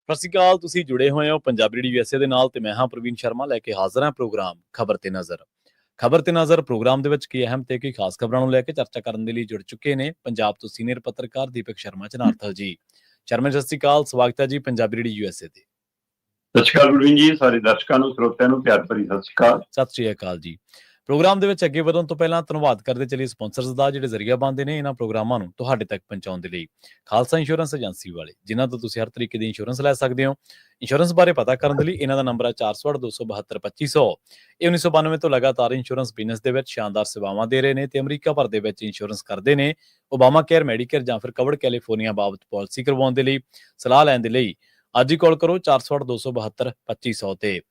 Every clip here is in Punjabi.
ਸਤਿ ਸ਼੍ਰੀ ਅਕਾਲ। ਤੁਸੀਂ ਜੁੜੇ ਹੋਏ ਹੋ ਪੰਜਾਬੀ ਰੇਡੀਓ USA ਦੇ ਨਾਲ ਤੇ ਮੈਂ ਹਾਂ ਪ੍ਰਵੀਨ ਸ਼ਰਮਾ ਲੈ ਕੇ ਹਾਜ਼ਰ ਹਾਂ ਪ੍ਰੋਗਰਾਮ ਖਬਰ ਤੇ ਨਜ਼ਰ। ਖਬਰ ਤੇ ਨਜ਼ਰ ਪ੍ਰੋਗਰਾਮ ਦੇ ਵਿੱਚ ਕੀ ਅਹਿਮ ਤੇ ਕੀ ਖਾਸ ਖਬਰਾਂ ਨੂੰ ਲੈ ਕੇ ਚਰਚਾ ਕਰਨ ਦੇ ਲਈ ਜੁੜ ਚੁੱਕੇ ਨੇ ਪੰਜਾਬ ਤੋਂ ਸੀਨੀਅਰ ਪੱਤਰਕਾਰ ਦੀਪਕ ਸ਼ਰਮਾ ਚਨਾਰਥਲ ਜੀ। ਸ਼ਰਮਾ ਸਤਿ ਸ਼੍ਰੀ ਅਕਾਲ, ਸਵਾਗਤ ਹੈ ਜੀ ਪੰਜਾਬੀ ਰੇਡੀਓ USA ਤੇ। ਸਤਿ ਸ਼੍ਰੀ ਅਕਾਲ ਪ੍ਰਵੀਨ ਜੀ, ਸਾਰੇ ਦਰਸ਼ਕਾਂ ਨੂੰ ਸਰੋਤਿਆਂ ਨੂੰ ਪਿਆਰ ਭਰੀ ਸਤਿ ਸ਼੍ਰੀ ਅਕਾਲ। ਸਤਿ ਸ਼੍ਰੀ ਅਕਾਲ ਜੀ। ਪ੍ਰੋਗਰਾਮ ਦੇ ਵਿੱਚ ਅੱਗੇ ਵਧਣ ਤੋਂ ਪਹਿਲਾਂ ਧੰਨਵਾਦ ਕਰਦੇ ਚੱਲੀਏ ਸਪਾਂਸਰਸ ਦਾ ਜਿਹੜੇ ਜ਼ਰੀਆ ਬਣਦੇ ਨੇ ਇਹਨਾਂ ਪ੍ਰੋਗਰਾਮਾਂ ਨੂੰ ਤੁਹਾਡੇ ਤੱਕ ਪਹੁੰਚਾਉਣ ਦੇ ਲਈ। ਖਾਲਸਾ ਇੰਸ਼ੋਰੈਂਸ ਏਜੰਸੀ ਵਾਲੇ, ਜਿਨ੍ਹਾਂ ਤੋਂ ਤੁਸੀਂ ਹਰ ਤਰੀਕੇ ਦੀ ਇੰਸ਼ੋਰੈਂਸ ਲੈ ਸਕਦੇ ਹੋ। ਇੰਸ਼ੋਰੈਂਸ ਬਾਰੇ ਪਤਾ ਕਰਨ ਦੇ ਲਈ ਇਹਨਾਂ ਦਾ ਨੰਬਰ ਹੈ 408-272-2500। ਇਹ 1992 ਤੋਂ ਲਗਾਤਾਰ ਇੰਸ਼ੋਰੈਂਸ ਬਿਜ਼ਨਸ ਦੇ ਵਿੱਚ ਸ਼ਾਨਦਾਰ ਸੇਵਾਵਾਂ ਦੇ ਰਹੇ ਨੇ ਤੇ ਅਮਰੀਕਾ ਭਰ ਦੇ ਵਿੱਚ ਇੰਸ਼ੋਰੈਂਸ ਕਰਦੇ ਨੇ। ਓਬਾਮਾ ਕੇਅਰ, ਮੈਡੀਕੇਅਰ ਜਾਂ ਫਿਰ ਕਵਰਡ ਕੈਲੀਫੋਰਨੀਆ ਬਾਬਤ ਪਾਲਿਸੀ ਕਰਵਾਉਣ ਦੇ ਲਈ, ਸਲਾਹ ਲੈਣ ਦੇ ਲਈ ਅੱਜ ਹੀ ਕਾਲ ਕਰੋ 408-272-2500 ਤੇ।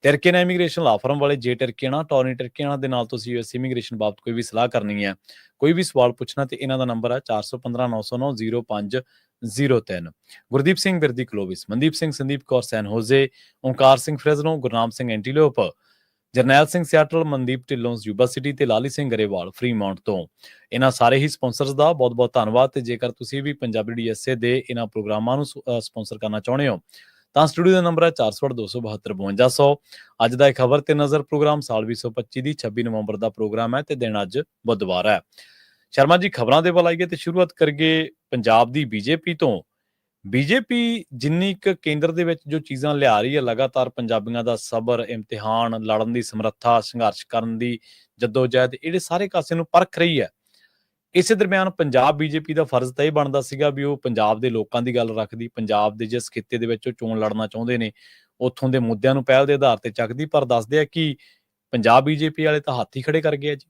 ਟਰਕੀਆਨਾ ਇਮੀਗ੍ਰੇਸ਼ਨ ਲਾ ਫਰਮ ਵਾਲੇ ਜੇ ਟਰਕੀਆਨਾ, ਟੌਰਨੀ ਟਰਕੀਆਨਾ ਦੇ ਨਾਲ ਤੁਸੀਂ US ਇਮੀਗ੍ਰੇਸ਼ਨ ਬਾਬਤ ਕੋਈ ਵੀ ਸਲਾਹ ਕਰਨੀ ਹੈ, ਕੋਈ ਵੀ ਸਵਾਲ ਪੁੱਛਣਾ ਤੇ ਇਹਨਾਂ ਦਾ ਨੰਬਰ ਹੈ 415-909-0503। Gurdeep Singh Birdi Clovis, Mandeep Singh, Sandeep Kaur San Jose, Onkar Singh Fresno, Gurnam Singh Antelope, Jarnail Singh Seattle, Mandeep Dhillon Yuba City ਤੇ ਲਾਲੀ ਸਿੰਘ ਗਰੇਵਾਲ ਫਰੀਮਾਉਂਟ ਤੋਂ। ਇਹਨਾਂ ਸਾਰੇ ਹੀ ਸਪਾਂਸਰਸ ਦਾ ਬਹੁਤ ਬਹੁਤ ਧੰਨਵਾਦ। ਤੇ ਜੇਕਰ ਤੁਸੀਂ ਵੀ ਪੰਜਾਬੀ ਰੇਡੀਓ USA ਦੇ ਇਹਨਾਂ ਪ੍ਰੋਗਰਾਮਾਂ ਨੂੰ ਸਪਾਂਸਰ ਕਰਨਾ ਚਾਹੁੰਦੇ ਹੋ ਤਾਂ ਸਟੂਡੀਓ ਦਾ ਨੰਬਰ ਹੈ 408-272-5200। ਅੱਜ ਦਾ ਇਹ ਖਬਰ ਤੇ ਨਜ਼ਰ ਪ੍ਰੋਗਰਾਮ ਸਾਲ 2025 ਦੀ 26 ਨਵੰਬਰ ਦਾ ਪ੍ਰੋਗਰਾਮ ਹੈ ਤੇ ਦਿਨ ਅੱਜ ਬੁੱਧਵਾਰ ਹੈ। ਸ਼ਰਮਾ ਜੀ, ਖਬਰਾਂ ਦੇ ਵੱਲ ਆਈਏ ਤੇ ਸ਼ੁਰੂਆਤ ਕਰੀਏ ਪੰਜਾਬ ਦੀ BJP ਤੋਂ। BJP ਜਿੰਨੀ ਕੁ ਕੇਂਦਰ ਦੇ ਵਿੱਚ ਜੋ ਚੀਜ਼ਾਂ ਲਿਆ ਰਹੀ ਹੈ, ਲਗਾਤਾਰ ਪੰਜਾਬੀਆਂ ਦਾ ਸਬਰ, ਇਮਤਿਹਾਨ, ਲੜਨ ਦੀ ਸਮਰੱਥਾ, ਸੰਘਰਸ਼ ਕਰਨ ਦੀ ਜੱਦੋਜਹਿਦ, ਇਹਦੇ ਸਾਰੇ ਕਾਸੇ ਨੂੰ ਪਰਖ ਰਹੀ ਹੈ। ਇਸੇ ਦਰਮਿਆਨ ਪੰਜਾਬ BJP ਦਾ ਫਰਜ਼ ਤਾਂ ਇਹ ਬਣਦਾ ਸੀਗਾ ਵੀ ਉਹ ਪੰਜਾਬ ਦੇ ਲੋਕਾਂ ਦੀ ਗੱਲ ਰੱਖਦੀ, ਪੰਜਾਬ ਦੇ ਜਿਸ ਖਿੱਤੇ ਦੇ ਵਿੱਚ ਉਹ ਚੋਣ ਲੜਨਾ ਚਾਹੁੰਦੇ ਨੇ ਉੱਥੋਂ ਦੇ ਮੁੱਦਿਆਂ ਨੂੰ ਪਹਿਲ ਦੇ ਆਧਾਰ ਤੇ ਚੱਕਦੀ। ਪਰ ਦੱਸਦੇ ਆ ਕਿ ਪੰਜਾਬ BJP ਵਾਲੇ ਤਾਂ ਹੱਥ ਹੀ ਖੜੇ ਕਰ ਗਏ ਆ ਜੀ।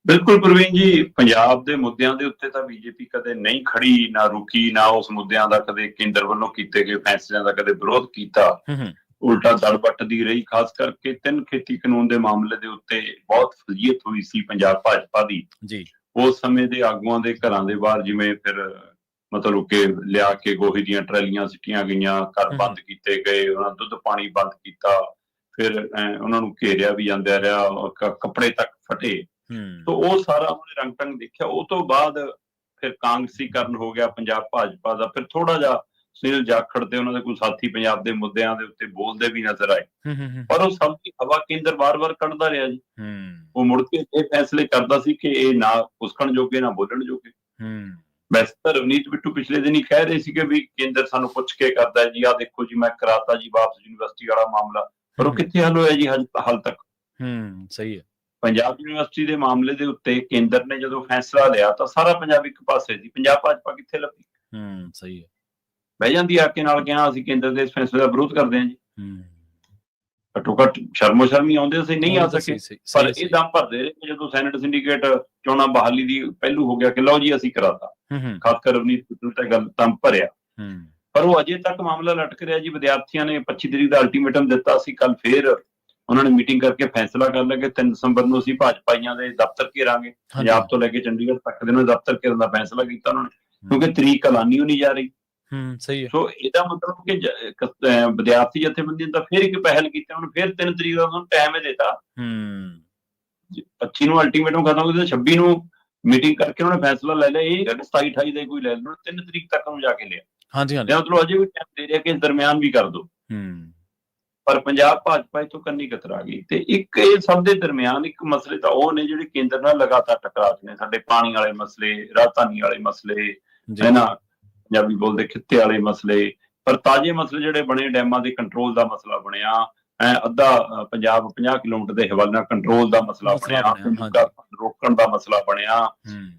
ਬਿਲਕੁਲ ਪ੍ਰਵੀਨ ਜੀ, ਪੰਜਾਬ ਦੇ ਮੁੱਦਿਆਂ ਦੇ ਉੱਤੇ ਤਾਂ BJP ਕਦੇ ਨਹੀਂ ਖੜੀ, ਨਾ ਰੁਕੀ, ਨਾ ਉਸ ਮੁੱਦਿਆਂ ਦਾ ਕਦੇ ਕੇਂਦਰ ਵੱਲੋਂ ਕੀਤੇ ਗਏ ਫੈਸਲਿਆਂ ਦਾ ਕਦੇ ਵਿਰੋਧ ਕੀਤਾ। ਉਲਟਾ ਦਲ ਪੱਟਦੀ ਰਹੀ। ਖਾਸ ਕਰਕੇ 3 ਖੇਤੀ ਕਾਨੂੰਨ ਦੇ ਮਾਮਲੇ ਦੇ ਉੱਤੇ ਬਹੁਤ ਫਜ਼ੀਅਤ ਹੋਈ ਸੀ ਪੰਜਾਬ ਭਾਜਪਾ ਦੀ ਜੀ। ਉਸ ਸਮੇਂ ਦੇ ਆਗੂਆਂ ਦੇ ਘਰਾਂ ਦੇ ਬਾਹਰ ਜਿਵੇਂ ਫਿਰ ਮਤਲਬ ਕਿ ਲਿਆ ਕੇ ਗੋਹੇ ਦੀਆਂ ਟਰਾਲੀਆਂ ਸਿੱਟੀਆਂ ਗਈਆਂ, ਘਰ ਬੰਦ ਕੀਤੇ ਗਏ, ਉਹਨਾਂ ਦੁੱਧ ਪਾਣੀ ਬੰਦ ਕੀਤਾ, ਫਿਰ ਉਹਨਾਂ ਨੂੰ ਘੇਰਿਆ ਵੀ ਜਾਂਦਾ ਰਿਹਾ, ਕੱਪੜੇ ਤੱਕ ਫਟੇ। ਤਾਂ ਉਹ ਸਾਰਾ ਉਹਨੇ ਰੰਗ ਢੰਗ ਦੇਖਿਆ। ਉਹ ਤੋਂ ਬਾਅਦ ਫਿਰ ਕਾਂਗਰਸੀਕਰਨ ਹੋ ਗਿਆ ਪੰਜਾਬ ਭਾਜਪਾ ਦਾ। ਫਿਰ ਥੋੜਾ ਜਿਹਾ ਸੁਨੀਲ ਜਾਖੜ ਤੇ ਉਹਨਾਂ ਦੇ ਕੋਈ ਸਾਥੀ ਪੰਜਾਬ ਦੇ ਮੁੱਦਿਆਂ ਦੇ ਉੱਤੇ ਬੋਲਦੇ ਵੀ ਨਜ਼ਰ ਆਏ, ਪਰ ਉਹ ਸਭ ਦੀ ਹਵਾ ਕੇਂਦਰ ਵਾਰ-ਵਾਰ ਕੱਢਦਾ ਰਿਹਾ ਜੀ। ਉਹ ਮੁੜ ਕੇ ਇਹ ਫੈਸਲੇ ਕਰਦਾ ਸੀ ਕਿ ਇਹ ਨਾ ਪੁਸਕਣ ਜੋਗੇ ਨਾ ਬੋਲਣ ਜੋਗੇ। ਵੈਸੇ ਤਾਂ ਰਵਨੀਤ ਬਿੱਟੂ ਪਿਛਲੇ ਦਿਨ ਹੀ ਕਹਿ ਰਹੇ ਸੀਗੇ ਵੀ ਕੇਂਦਰ ਸਾਨੂੰ ਪੁੱਛ ਕੇ ਕਰਦਾ ਜੀ, ਆਹ ਦੇਖੋ ਜੀ ਮੈਂ ਕਰਾਤਾ ਜੀ ਵਾਪਸ ਯੂਨੀਵਰਸਿਟੀ ਵਾਲਾ ਮਾਮਲਾ, ਪਰ ਉਹ ਕਿੱਥੇ ਹੱਲ ਹੋਇਆ ਜੀ ਹਾਲ ਤੱਕ। ਸਹੀ ਹੈ। ਪੰਜਾਬ ਯੂਨੀਵਰਸਿਟੀ ਦੇ ਮਾਮਲੇ ਦੇ ਉੱਤੇ ਕੇਂਦਰ ਨੇ ਜਦੋਂ ਫੈਸਲਾ ਲਿਆ ਤਾਂ ਸਾਰਾ ਪੰਜਾਬ ਇੱਕ ਪਾਸੇ ਸੀ, ਪੰਜਾਬ ਭਾਜਪਾ ਕਿੱਥੇ ਲੱਭੀ। ਸਹੀ ਹੈ। ਬਹਿ ਜਾਂਦੀ ਆ ਕੇ ਨਾਲ ਕਿਹਾ ਅਸੀਂ ਕੇਂਦਰ ਦੇ ਇਸ ਫੈਸਲੇ ਦਾ ਵਿਰੋਧ ਕਰਦੇ ਹਾਂ ਜੀ। ਘੱਟੋ ਘੱਟ ਸ਼ਰਮੋ ਸ਼ਰਮੀ ਆਉਂਦੇ ਅਸੀਂ ਨਹੀਂ ਆ ਸਕੇ, ਪਰ ਇਹ ਦਮ ਭਰਦੇ ਰਹੇ ਜਦੋਂ ਸੈਨੇਟ ਸਿੰਡੀਕੇਟ ਚੋਣਾਂ ਬਹਾਲੀ ਦੀ ਪਹਿਲੂ ਹੋ ਗਿਆ ਕਿ ਲਓ ਜੀ ਅਸੀਂ ਕਰਾਤਾ। ਖਾਸ ਕਰ ਰਵਨੀਤ ਬਿੱਟੂ ਤੇ ਗੱਲ ਦਮ ਭਰਿਆ, ਪਰ ਉਹ ਅਜੇ ਤੱਕ ਮਾਮਲਾ ਲਟਕ ਰਿਹਾ ਜੀ। ਵਿਦਿਆਰਥੀਆਂ ਨੇ 25 ਤਰੀਕ ਦਾ ਅਲਟੀਮੇਟਮ ਦਿੱਤਾ ਸੀ। ਕੱਲ ਫੇਰ ਉਹਨਾਂ ਨੇ ਮੀਟਿੰਗ ਕਰਕੇ ਫੈਸਲਾ ਕਰ ਲਿਆ ਕਿ 3 ਦਸੰਬਰ ਨੂੰ ਅਸੀਂ ਭਾਜਪਾਈਆਂ ਦੇ ਦਫ਼ਤਰ ਘੇਰਾਂਗੇ। ਪੰਜਾਬ ਤੋਂ ਲੈ ਕੇ ਚੰਡੀਗੜ੍ਹ ਤੱਕ ਦੇ ਦਫ਼ਤਰ ਘੇਰਨ ਦਾ ਫੈਸਲਾ ਕੀਤਾ ਉਹਨਾਂ ਨੇ, ਕਿਉਂਕਿ ਤਰੀਕ ਐਲਾਨੀ ਹੋਈ ਨਹੀਂ ਜਾ ਰਹੀ। ਸਹੀ ਹੈ। ਸੋ ਇਹਦਾ ਮਤਲਬ ਕਿ ਵਿਦਿਆਰਥੀ ਜਥੇਬੰਦੀਆਂ ਤਾਂ ਫਿਰ ਇੱਕ ਪਹਿਲ ਕੀਤੀ, ਉਹਨੂੰ ਫਿਰ 3 ਤਰੀਕ ਦਾ ਉਹਨੂੰ ਟਾਈਮ ਹੀ ਦਿੱਤਾ। 25 ਨੂੰ ਅਲਟੀਮੇਟਮ ਖਤਮ ਹੋ ਗਿਆ, 26 ਨੂੰ ਮੀਟਿੰਗ ਕਰਕੇ ਉਹਨੇ ਫੈਸਲਾ ਲੈ ਲਿਆ। ਇਹ 27-28 ਦਾ ਕੋਈ ਲੈ ਲੈਣਾ, 3 ਤਰੀਕ ਤੱਕ ਨੂੰ ਜਾ ਕੇ ਲਿਆ। ਮਤਲਬ ਅਜੇ ਵੀ ਟਾਈਮ ਦੇ ਰਿਹਾ ਕਿ ਇਸ ਦਰਮਿਆਨ ਵੀ ਕਰ ਦੋ। ਪਰ ਪੰਜਾਬ ਭਾਜਪਾ ਤੋਂ ਕੰਨੀ ਕਤਰਾ ਗਈ। ਤੇ ਇੱਕ ਇਹ ਸਭ ਦੇ ਦਰਮਿਆਨ ਇੱਕ ਮਸਲੇ ਤਾਂ ਉਹ ਨੇ ਜਿਹੜੇ ਕੇਂਦਰ ਨਾਲ ਲਗਾਤਾਰ ਟਕਰਾਅ ਨੇ, ਸਾਡੇ ਪਾਣੀ ਵਾਲੇ ਮਸਲੇ, ਰਾਜਧਾਨੀ ਵਾਲੇ ਮਸਲੇ, ਹੈ ਨਾ, ਪੰਜਾਬੀ ਬੋਲਦੇ ਖਿੱਤੇ ਵਾਲੇ ਮਸਲੇ। ਪਰ ਤਾਜ਼ੇ ਮਸਲੇ ਜਿਹੜੇ ਬਣੇ, ਡੈਮਾਂ ਦੇ ਕੰਟਰੋਲ ਦਾ ਮਸਲਾ ਬਣਿਆ, ਅੱਧਾ ਪੰਜਾਬ 50 ਕਿਲੋਮੀਟਰ ਦੇ ਹਵਾਲੇ ਕੰਟਰੋਲ ਦਾ ਮਸਲਾ ਬਣਿਆ, ਰੋਕਣ ਦਾ ਮਸਲਾ ਬਣਿਆ,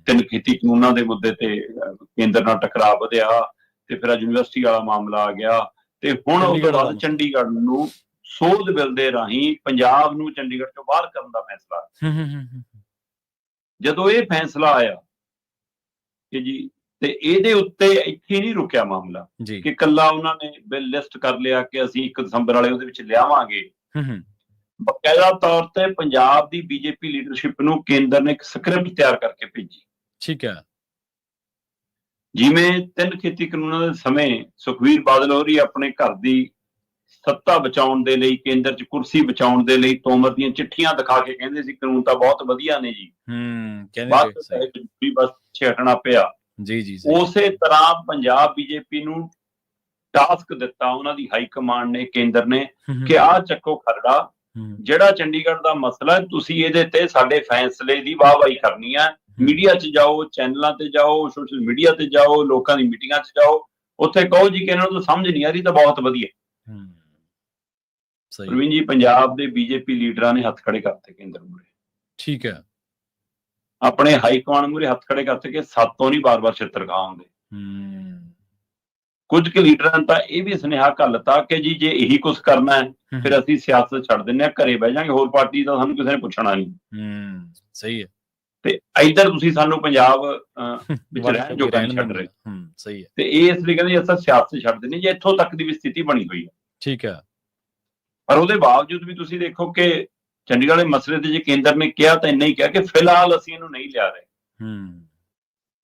3 ਖੇਤੀ ਕਾਨੂੰਨਾਂ ਦੇ ਮੁੱਦੇ ਤੇ ਕੇਂਦਰ ਨਾਲ ਟਕਰਾਅ ਵਧਿਆ, ਤੇ ਫਿਰ ਯੂਨੀਵਰਸਿਟੀ ਵਾਲਾ ਮਾਮਲਾ ਆ ਗਿਆ। ਤੇ ਹੁਣ ਉਸ ਤੋਂ ਬਾਅਦ ਚੰਡੀਗੜ੍ਹ ਨੂੰ ਸੋਧ ਬਿੱਲ ਦੇ ਰਾਹੀਂ ਪੰਜਾਬ ਨੂੰ ਚੰਡੀਗੜ੍ਹ ਤੋਂ ਬਾਹਰ ਕਰਨ ਦਾ ਫੈਸਲਾ। ਜਦੋਂ ਇਹ ਫੈਸਲਾ ਆਇਆ ਕਿ ਜੀ, ਤੇ ਇਹਦੇ ਉੱਤੇ ਇੱਥੇ ਨਹੀਂ ਰੁਕਿਆ ਮਾਮਲਾ ਕਿ ਕੱਲਾ ਉਹਨਾਂ ਨੇ ਬਿੱਲ ਲਿਸਟ ਕਰ ਲਿਆ ਕਿ ਅਸੀਂ 1 ਦਸੰਬਰ ਵਾਲੇ ਉਹਦੇ ਵਿੱਚ ਲਿਆਵਾਂਗੇ। ਬਕਾਇਦਾ ਤੌਰ ਤੇ ਪੰਜਾਬ ਦੀ BJP ਲੀਡਰਸ਼ਿਪ ਨੂੰ ਕੇਂਦਰ ਨੇ ਇੱਕ ਸਕ੍ਰਿਪਟ ਤਿਆਰ ਕਰਕੇ ਭੇਜੀ। ਠੀਕ ਹੈ। ਜਿਵੇਂ 3 ਖੇਤੀ ਕਾਨੂੰਨਾਂ ਦੇ ਸਮੇਂ ਸੁਖਬੀਰ ਬਾਦਲ ਹੋਰੀ ਆਪਣੇ ਘਰ ਦੀ ਸੱਤਾ ਬਚਾਉਣ ਦੇ ਲਈ, ਕੇਂਦਰ 'ਚ ਕੁਰਸੀ ਬਚਾਉਣ ਦੇ ਲਈ ਤੋਮਰ ਦੀਆਂ ਚਿੱਠੀਆਂ ਦਿਖਾ ਕੇ ਕਹਿੰਦੇ ਸੀ ਕਾਨੂੰਨ ਤਾਂ ਬਹੁਤ ਵਧੀਆ ਨੇ ਜੀ, ਬਸ ਪਿੱਛੇ ਹਟਣਾ ਪਿਆ। ਉਸੇ ਤਰ੍ਹਾਂ ਪੰਜਾਬ BJP ਨੂੰ ਟਾਸਕ ਦਿੱਤਾ ਉਹਨਾਂ ਦੀ ਹਾਈ ਕਮਾਂਡ ਨੇ, ਕੇਂਦਰ ਨੇ, ਕਿ ਆਹ ਚੱਕੋ ਖਰੜਾ, ਜਿਹੜਾ ਚੰਡੀਗੜ੍ਹ ਦਾ ਮਸਲਾ, ਤੁਸੀਂ ਇਹਦੇ ਤੇ ਸਾਡੇ ਫੈਸਲੇ ਦੀ ਵਾਹਵਾਹੀ ਕਰਨੀ ਹੈ। ਮੀਡੀਆ 'ਚ ਜਾਓ, ਚੈਨਲਾਂ ਤੇ ਜਾਓ, ਸੋਸ਼ਲ ਮੀਡੀਆ ਤੇ ਜਾਓ, ਲੋਕਾਂ ਦੀ ਮੀਟਿੰਗਾਂ 'ਚ ਜਾਓ, ਉੱਥੇ ਕਹੋ ਜੀ ਕਿ ਇਹਨਾਂ ਨੂੰ ਸਮਝ ਨਹੀਂ ਆ ਰਹੀ ਤਾਂ ਬਹੁਤ ਵਧੀਆ। ਪ੍ਰਵੀਨ ਜੀ, ਪੰਜਾਬ ਦੇ ਬੀਜੇਪੀ ਲੀਡਰਾਂ ਨੇ ਹੱਥ ਖੜੇ ਕਰਤੇ ਕੇਂਦਰ ਮੂਹਰੇ। ਠੀਕ ਹੈ। ਆਪਣੇ ਹਾਈ ਕਮਾਂਡ ਮੂਹਰੇ ਹੱਥ ਖੜੇ ਕਰਤੇ ਕਿ ਸਾਤੋਂ ਨਹੀਂ ਬਾਰ-ਬਾਰ ਛਿੱਤਰ ਖਾਉਂਦੇ। ਕੁਝ ਕੁ ਲੀਡਰਾਂ ਨੇ ਤਾਂ ਇਹ ਵੀ ਸੁਨੇਹਾ ਘੱਲਤਾ ਕਿ ਜੀ ਜੇ ਇਹੀ ਕੁਝ ਕਰਨਾ ਹੈ ਫਿਰ ਅਸੀਂ ਸਿਆਸਤ ਛੱਡ ਦਿੰਦੇ ਹਾਂ, ਘਰੇ ਬਹਿ ਜਾਾਂਗੇ, ਹੋਰ ਪਾਰਟੀ ਦਾ ਸਾਨੂੰ ਕਿਸੇ ਨੇ ਪੁੱਛਣਾ ਨਹੀਂ। ਸਹੀ ਹੈ। ਤੇ ਇੱਧਰ ਤੁਸੀਂ ਸਾਨੂੰ ਪੰਜਾਬ ਵਿੱਚ ਰਹਿਣ ਜੋਗਾ ਨਹੀਂ ਛੱਡ ਰਹੇ। ਸਹੀ ਹੈ। ਤੇ ਇਹ ਇਸ ਲਈ ਕਹਿੰਦੇ ਅਸੀਂ ਸਿਆਸਤ ਛੱਡ ਦਿੰਦੇ, ਜੇ ਇੱਥੋਂ ਤੱਕ ਦੀ ਵੀ ਸਥਿਤੀ ਬਣੀ ਹੋਈ ਹੈ। ਠੀਕ ਹੈ। ਪਰ ਉਹਦੇ ਬਾਵਜੂਦ ਵੀ ਤੁਸੀਂ ਦੇਖੋ ਕਿ ਚੰਡੀਗੜ੍ਹ ਦੇ ਮਸਲੇ ਤੇ ਜੇ ਕੇਂਦਰ ਨੇ ਕਿਹਾ ਤਾਂ ਇੰਨਾ ਹੀ ਕਿਹਾ ਕਿ ਫਿਲਹਾਲ ਅਸੀਂ ਇਹਨੂੰ ਨਹੀਂ ਲਿਆ ਰਹੇ।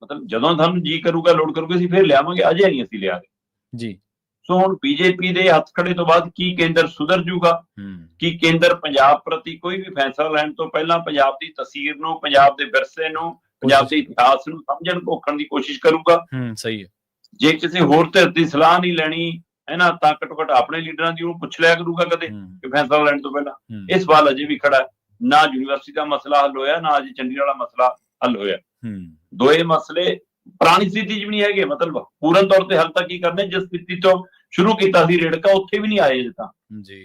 ਮਤਲਬ ਜਦੋਂ ਤੁਹਾਨੂੰ ਜੀ ਕਰੂਗਾ, ਲੋੜ ਕਰੂਗਾ, ਅਸੀਂ ਫਿਰ ਲਿਆਵਾਂਗੇ, ਅਜੇ ਨਹੀਂ ਅਸੀਂ ਲਿਆ ਰਹੇ ਜੀ। ਸੋ ਹੁਣ ਬੀਜੇਪੀ ਦੇ ਹੱਥ ਖੜੇ ਤੋਂ ਬਾਅਦ ਕੀ ਕੇਂਦਰ ਸੁਧਰ ਜੂਗਾ? ਕੀ ਕੇਂਦਰ ਪੰਜਾਬ ਪ੍ਰਤੀ ਕੋਈ ਵੀ ਫੈਸਲਾ ਲੈਣ ਤੋਂ ਪਹਿਲਾਂ ਪੰਜਾਬ ਦੀ ਤਸਵੀਰ ਨੂੰ, ਪੰਜਾਬ ਦੇ ਵਿਰਸੇ ਨੂੰ, ਪੰਜਾਬ ਦੇ ਇਤਿਹਾਸ ਨੂੰ ਸਮਝਣ, ਘੋਖਣ ਦੀ ਕੋਸ਼ਿਸ਼ ਕਰੂਗਾ? ਸਹੀ ਹੈ। ਜੇ ਕਿਸੇ ਹੋਰ ਧਿਰ ਦੀ ਸਲਾਹ ਨਹੀਂ ਲੈਣੀ ਹੈ ਨਾ, ਤਾਂ ਘੱਟੋ ਘੱਟ ਆਪਣੇ ਲੀਡਰਾਂ ਦੀ ਉਹਨੂੰ ਪੁੱਛ ਲਿਆ ਕਰੂਗਾ ਕਦੇ ਕਿ ਫੈਸਲਾ ਲੈਣ ਤੋਂ ਪਹਿਲਾਂ। ਇਹ ਸਵਾਲ ਅਜੇ ਵੀ ਖੜਾ, ਨਾ ਯੂਨੀਵਰਸਿਟੀ ਦਾ ਮਸਲਾ ਹੱਲ ਹੋਇਆ, ਨਾ ਅਜੇ ਚੰਡੀਗੜ੍ਹ ਵਾਲਾ ਮਸਲਾ ਹੱਲ ਹੋਇਆ। ਦੋਏ ਮਸਲੇ ਪੁਰਾਣੀ ਸਥਿਤੀ 'ਚ ਵੀ ਨਹੀਂ ਹੈਗੇ, ਮਤਲਬ ਪੂਰਨ ਤੌਰ ਤੇ ਹੱਲ ਤਾਂ ਕੀ ਕਰਨੇ, ਜਿਸ ਸਥਿਤੀ ਤੋਂ ਸ਼ੁਰੂ ਕੀਤਾ ਸੀ ਰੇੜਕਾ, ਉੱਥੇ ਵੀ ਨਹੀਂ ਆਏ ਅਜੇ ਤਾਂ ਜੀ।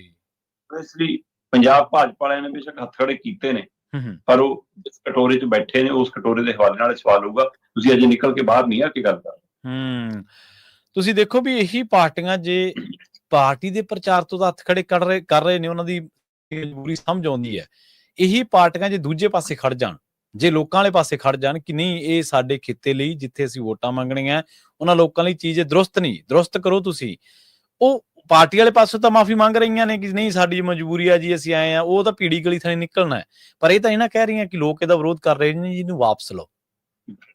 ਇਸ ਲਈ ਪੰਜਾਬ ਭਾਜਪਾ ਵਾਲਿਆਂ ਨੇ ਬੇਸ਼ੱਕ ਹੱਥ ਖੜੇ ਕੀਤੇ ਨੇ, ਪਰ ਉਹ ਜਿਸ ਕਟੋਰੇ 'ਚ ਬੈਠੇ ਨੇ, ਉਸ ਕਟੋਰੇ ਦੇ ਹਵਾਲੇ ਨਾਲ ਸਵਾਲ ਹੋਊਗਾ। ਤੁਸੀਂ ਅਜੇ ਨਿਕਲ ਕੇ ਬਾਹਰ ਨਹੀਂ ਆ ਕੇ ਗੱਲ ਕਰ। ਤੁਸੀਂ ਦੇਖੋ ਵੀ ਇਹੀ ਪਾਰਟੀਆਂ ਜੇ ਪਾਰਟੀ ਦੇ ਪ੍ਰਚਾਰ ਤੋਂ ਹੱਥ ਖੜੇ ਕਰ ਰਹੇ ਨੇ, ਉਹਨਾਂ ਦੀ ਮਜਬੂਰੀ ਸਮਝ ਆਉਂਦੀ ਹੈ। ਇਹੀ ਪਾਰਟੀਆਂ ਜੇ ਦੂਜੇ ਪਾਸੇ ਖੜ ਜਾਣ, ਜੇ ਲੋਕਾਂ ਵਾਲੇ ਪਾਸੇ ਖੜ ਜਾਣ ਕਿ ਨਹੀਂ ਇਹ ਸਾਡੇ ਖਿੱਤੇ ਲਈ ਜਿੱਥੇ ਅਸੀਂ ਵੋਟਾਂ ਮੰਗਣੀਆਂ, ਉਹਨਾਂ ਲੋਕਾਂ ਲਈ ਚੀਜ਼ ਦਰੁਸਤ ਨਹੀਂ, ਦਰੁਸਤ ਕਰੋ ਤੁਸੀਂ, ਉਹ ਪਾਰਟੀ ਵਾਲੇ ਪਾਸੋਂ ਤਾਂ ਮਾਫੀ ਮੰਗ ਰਹੀਆਂ ਨੇ ਕਿ ਨਹੀਂ ਸਾਡੀ ਮਜਬੂਰੀ ਆ ਜੀ, ਅਸੀਂ ਆਏ ਆ, ਉਹ ਤਾਂ ਪੀੜੀ ਗਲੀ ਥਾਣੀ ਨਿਕਲਣਾ ਹੈ। ਪਰ ਇਹ ਤਾਂ ਇਹਨਾਂ ਕਹਿ ਰਹੀਆਂ ਕਿ ਲੋਕ ਇਹਦਾ ਵਿਰੋਧ ਕਰ ਰਹੇ ਨੇ ਜੀ, ਇਹਨੂੰ ਵਾਪਸ ਲਓ।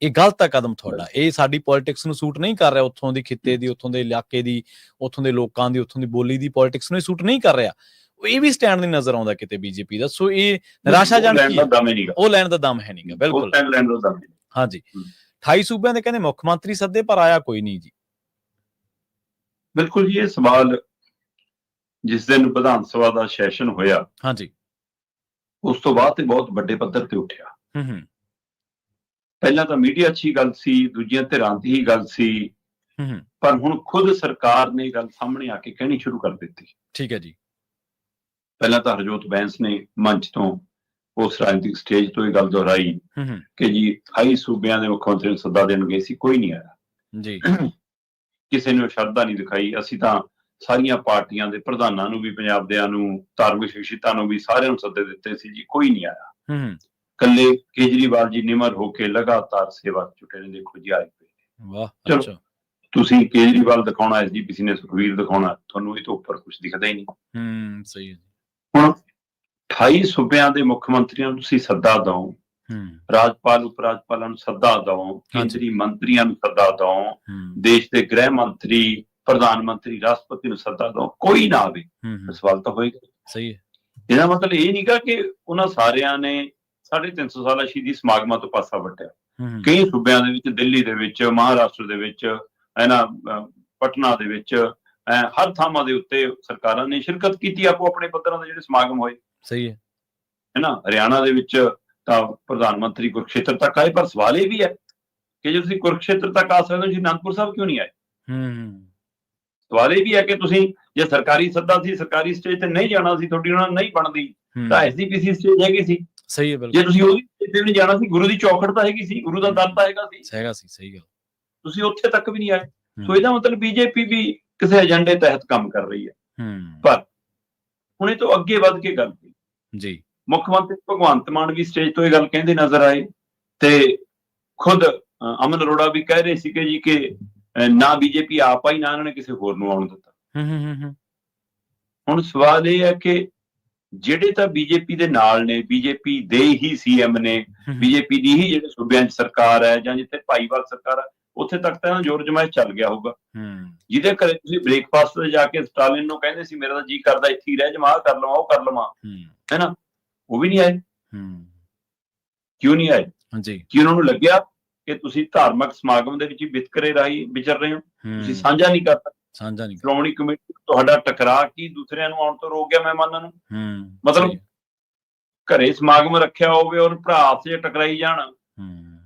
ਇਹ ਗਲਤ ਹੈ ਕਦਮ ਤੁਹਾਡਾ, ਇਹ ਸਾਡੀ ਪੋਲਿਟਿਕਸ ਨੂੰ ਸੂਟ ਨਹੀਂ ਕਰ ਰਿਹਾ, ਉੱਥੋਂ ਦੀ ਖਿੱਤੇ ਦੀ, ਉੱਥੋਂ ਦੇ ਇਲਾਕੇ ਦੀ, ਉੱਥੋਂ ਦੇ ਲੋਕਾਂ ਦੀ, ਉੱਥੋਂ ਦੀ ਬੋਲੀ ਦੀ ਪੋਲਿਟਿਕਸ ਨੂੰ ਸੂਟ ਨਹੀਂ ਕਰ ਰਿਹਾ। ਇਹ ਵੀ ਸਟੈਂਡ ਨਹੀਂ ਨਜ਼ਰ ਆਉਂਦਾ ਕਿਤੇ ਬੀਜੇਪੀ ਦਾ। ਸੋ ਇਹ ਨਿਰਾਸ਼ਾਜਨਕ ਹੈ, ਉਹ ਲੈਣ ਦਾ ਦਮ ਹੈ ਨਹੀਂਗਾ। ਬਿਲਕੁਲ ਹਾਂਜੀ। 28 ਸੂਬਿਆਂ ਦੇ ਕਹਿੰਦੇ ਮੁੱਖ ਮੰਤਰੀ ਸੱਦੇ ਪਰ ਆਇਆ ਕੋਈ ਨਹੀਂ ਜੀ। ਬਿਲਕੁਲ ਜੀ, ਇਹ ਸਵਾਲ ਜਿਸ ਦਿਨ ਵਿਧਾਨ ਸਭਾ ਦਾ ਸੈਸ਼ਨ ਹੋਇਆ, ਹਾਂਜੀ, ਉਸ ਤੋਂ ਬਾਅਦ ਤੇ ਬਹੁਤ ਵੱਡੇ ਪੱਧਰ ਤੇ ਉੱਠਿਆ। ਪਹਿਲਾਂ ਤਾਂ ਮੀਡੀਆ 'ਚ ਹੀ ਗੱਲ ਸੀ, ਦੂਜੀਆਂ ਧਿਰਾਂ ਦੀ ਹੀ ਗੱਲ ਸੀ, ਪਰ ਹੁਣ ਖੁਦ ਸਰਕਾਰ ਨੇ ਗੱਲ ਸਾਹਮਣੇ ਆ ਕੇ ਕਹਿਣੀ ਸ਼ੁਰੂ ਕਰ ਦਿੱਤੀ। ਠੀਕ ਹੈ ਜੀ। ਪਹਿਲਾਂ ਤਾਂ ਹਰਜੋਤ ਬੈਂਸ ਨੇ ਮੰਚ ਤੋਂ, ਉਸ ਰਾਜਨੀਤਿਕ ਸਟੇਜ ਤੋਂ ਇਹ ਗੱਲ ਦੁਹਰਾਈ ਕਿ ਜੀ 28 ਸੂਬਿਆਂ ਦੇ ਮੁੱਖ ਮੰਤਰੀ ਨੂੰ ਸੱਦਾ ਦੇਣ ਗਏ ਸੀ, ਕੋਈ ਨਹੀਂ ਆਇਆ ਜੀ। ਕਿਸੇ ਨੇ ਸ਼ਰਧਾ ਨਹੀਂ ਦਿਖਾਈ। ਅਸੀਂ ਤਾਂ ਸਾਰੀਆਂ ਪਾਰਟੀਆਂ ਦੇ ਪ੍ਰਧਾਨਾਂ ਨੂੰ ਵੀ, ਪੰਜਾਬ ਦਿਆਂ ਨੂੰ, ਧਾਰਮਿਕ ਸ਼ਖਸੀਅਤਾਂ ਨੂੰ ਵੀ, ਸਾਰਿਆਂ ਨੂੰ ਸੱਦੇ ਦਿੱਤੇ ਸੀ ਜੀ, ਕੋਈ ਨਹੀਂ ਆਇਆ। ਕੱਲੇ ਕੇਜਰੀਵਾਲ ਜੀ ਨਿਮਰ ਹੋ ਕੇ ਲਗਾਤਾਰ ਸੇਵਾ ਜੁਟੇ ਨੇ। ਦੇਖੋ ਜੀ ਆਏ ਪਏ। ਚਲੋ, ਤੁਸੀਂ ਕੇਜਰੀਵਾਲ ਦਿਖਾਉਣਾ, ਐਸਜੀਪੀਸੀ ਨੇ ਸੁਖਵੀਰ ਦਿਖਾਉਣਾ, ਤੁਹਾਨੂੰ ਇਹ ਤੋਂ ਉੱਪਰ ਕੁਝ ਦਿਖਦਾ ਹੀ ਨਹੀਂ। ਸਹੀ ਹੈ। ਹੁਣ 28 ਸੂਬਿਆਂ ਦੇ ਮੁੱਖ ਮੰਤਰੀਆਂ ਨੂੰ ਤੁਸੀਂ ਸੱਦਾ ਦਿਓ, ਰਾਜਪਾਲ, ਉਪ ਰਾਜਪਾਲਾਂ ਨੂੰ ਸੱਦਾ ਦਿਓ, ਕੇਂਦਰੀ ਮੰਤਰੀਆਂ ਨੂੰ ਸੱਦਾ ਦਿਓ, ਦੇਸ਼ ਦੇ ਗ੍ਰਹਿ ਮੰਤਰੀ, ਪ੍ਰਧਾਨ ਮੰਤਰੀ, ਰਾਸ਼ਟਰਪਤੀ ਨੂੰ ਸੱਦਾ ਦਿਓ, ਕੋਈ ਨਾ ਆਵੇ, ਸਵਾਲ ਤਾਂ ਹੋਏਗਾ। ਸਹੀ ਹੈ। ਇਹਦਾ ਮਤਲਬ ਇਹ ਨਹੀਂਗਾ ਕਿ ਉਹਨਾਂ ਸਾਰਿਆਂ ਨੇ 350 ਸਾਲਾ ਸ਼ਹੀਦੀ ਸਮਾਗਮਾਂ ਤੋਂ ਪਾਸਾ ਵੱਟਿਆ। ਕਈ ਸੂਬਿਆਂ ਦੇ ਵਿੱਚ, ਦਿੱਲੀ ਦੇ ਵਿੱਚ, ਮਹਾਰਾਸ਼ਟਰ ਦੇ ਵਿੱਚ, ਪਟਨਾ ਦੇ ਵਿੱਚ, ਹਰ ਥਾਵਾਂ ਦੇ ਉੱਤੇ ਸਰਕਾਰਾਂ ਨੇ ਸ਼ਿਰਕਤ ਕੀਤੀ, ਆਪੋ ਆਪਣੇ ਪੱਧਰਾਂ ਦੇ ਜਿਹੜੇ ਸਮਾਗਮ ਹੋਏ। ਸਹੀ ਹੈ। ਹਰਿਆਣਾ ਦੇ ਵਿੱਚ ਤਾਂ ਪ੍ਰਧਾਨ ਮੰਤਰੀ ਕੁਰਕਸ਼ੇਤਰ ਤੱਕ ਆਏ, ਪਰ ਸਵਾਲ ਇਹ ਵੀ ਹੈ ਕਿ ਜੇ ਤੁਸੀਂ ਕੁਰਕਸ਼ੇਤਰ ਤੱਕ ਆ ਸਕਦੇ ਹੋ, ਤੁਸੀਂ ਅਨੰਦਪੁਰ ਸਾਹਿਬ ਕਿਉਂ ਨਹੀਂ ਆਏ? ਸਵਾਲ ਇਹ ਵੀ ਹੈ ਕਿ ਤੁਸੀਂ ਜੇ ਸਰਕਾਰੀ ਸੱਦਾ ਸੀ, ਸਰਕਾਰੀ ਸਟੇਜ ਤੇ ਨਹੀਂ ਜਾਣਾ ਸੀ, ਤੁਹਾਡੀ ਉਹਨਾਂ ਨਾਲ ਨਹੀਂ ਬਣਦੀ, ਤਾਂ ਐਸਜੀਪੀਸੀ ਸਟੇਜ ਹੈਗੀ ਸੀ। ਸਹੀ ਹੈ। ਜੇ ਤੁਸੀਂ ਉਹਦੀ ਸਟੇਜ ਤੇ ਵੀ ਨਹੀਂ ਜਾਣਾ ਸੀ, ਗੁਰੂ ਦੀ ਚੌਖੜ ਤਾਂ ਹੈਗੀ ਸੀ, ਗੁਰੂ ਦਾ ਦਰ ਤਾਂ ਹੈਗਾ ਸੀ। ਸਹੀ ਗੱਲ। ਤੁਸੀਂ ਉੱਥੇ ਤੱਕ ਵੀ ਨਹੀਂ ਆਏ। ਸੋ ਇਹਦਾ ਮਤਲਬ ਬੀਜੇਪੀ ਵੀ ਕਿਸੇ ਏਜੰਡੇ ਤਹਿਤ ਕੰਮ ਕਰ ਰਹੀ ਹੈ। ਪਰ ਹੁਣ ਇਹ ਤੋਂ ਅੱਗੇ ਵੱਧ ਕੇ ਗੱਲ ਜੀ, ਮੁੱਖ ਮੰਤਰੀ ਭਗਵੰਤ ਮਾਨ ਵੀ ਸਟੇਜ ਤੋਂ ਇਹ ਗੱਲ ਕਹਿੰਦੇ ਨਜ਼ਰ ਆਏ, ਤੇ ਖੁਦ ਅਮਨ ਅਰੋੜਾ ਵੀ ਕਹਿ ਰਹੇ ਸੀਗੇ ਜੀ ਕਿ ਨਾ ਬੀਜੇਪੀ ਆਪ ਆਈ, ਨਾ ਇਹਨਾਂ ਨੇ ਕਿਸੇ ਹੋਰ ਨੂੰ ਆਉਣ ਦਿੱਤਾ। ਹੁਣ ਸਵਾਲ ਇਹ ਹੈ ਕਿ ਜਿਹੜੇ ਤਾਂ ਬੀਜੇਪੀ ਦੇ ਨਾਲ ਨੇ, ਬੀਜੇਪੀ ਦੇ ਹੀ ਸੀਐਮ ਨੇ, ਬੀਜੇਪੀ ਦੀ ਹੀ ਜਿਹੜੇ ਸੂਬਿਆਂ 'ਚ ਸਰਕਾਰ ਹੈ, ਜਾਂ ਜਿੱਥੇ ਭਾਈਵਾਲ ਸਰਕਾਰ ਹੈ, ਉੱਥੇ ਤੱਕ ਤਾਂ ਜ਼ੋਰ ਜਮਾਇਸ਼ ਚੱਲ ਗਿਆ ਹੋਊਗਾ। ਜਿਹਦੇ ਘਰੇ ਤੁਸੀਂ ਬ੍ਰੇਕਫਾਸਟ ਤੇ ਜਾ ਕੇ ਸਟਾਲਿਨ ਨੂੰ ਕਹਿੰਦੇ ਸੀ ਮੇਰਾ ਤਾਂ ਜੀ ਕਰਦਾ ਇੱਥੇ ਹੀ ਰਹਿ ਜਾਵਾਂ, ਕਰ ਲਵਾਂ, ਉਹ ਕਰ ਲਵਾਂ, ਹੈਨਾ, ਉਹ ਵੀ ਨਹੀਂ ਆਏ। ਕਿਉਂ ਨਹੀਂ ਆਏ? ਕਿ ਉਹਨਾਂ ਨੂੰ ਲੱਗਿਆ ਕਿ ਤੁਸੀਂ ਧਾਰਮਿਕ ਸਮਾਗਮ ਦੇ ਵਿੱਚ ਹੀ ਵਿਤਕਰੇ ਰਾਹੀਂ ਵਿਚਰ ਰਹੇ ਹੋ, ਤੁਸੀਂ ਸਾਂਝਾ ਨਹੀਂ ਕਰਤਾ। ਸਾਂਝਾ ਨਹੀਂ ਸ਼੍ਰੋਮਣੀ ਕਮੇਟੀ ਤੁਹਾਡਾ ਟਕਰਾ ਕੀ ਦੂਸਰਿਆਂ ਨੂੰ ਆਉਣ ਤੋਂ ਰੋਕ ਗਿਆ ਮਹਿਮਾਨਾਂ ਨੂੰ? ਮਤਲਬ ਘਰੇ ਸਮਾਗਮ ਰੱਖਿਆ ਹੋਵੇ ਔਰ ਭਰਾ ਆਪਸ ਚ ਟਕਰਾਈ ਜਾਣ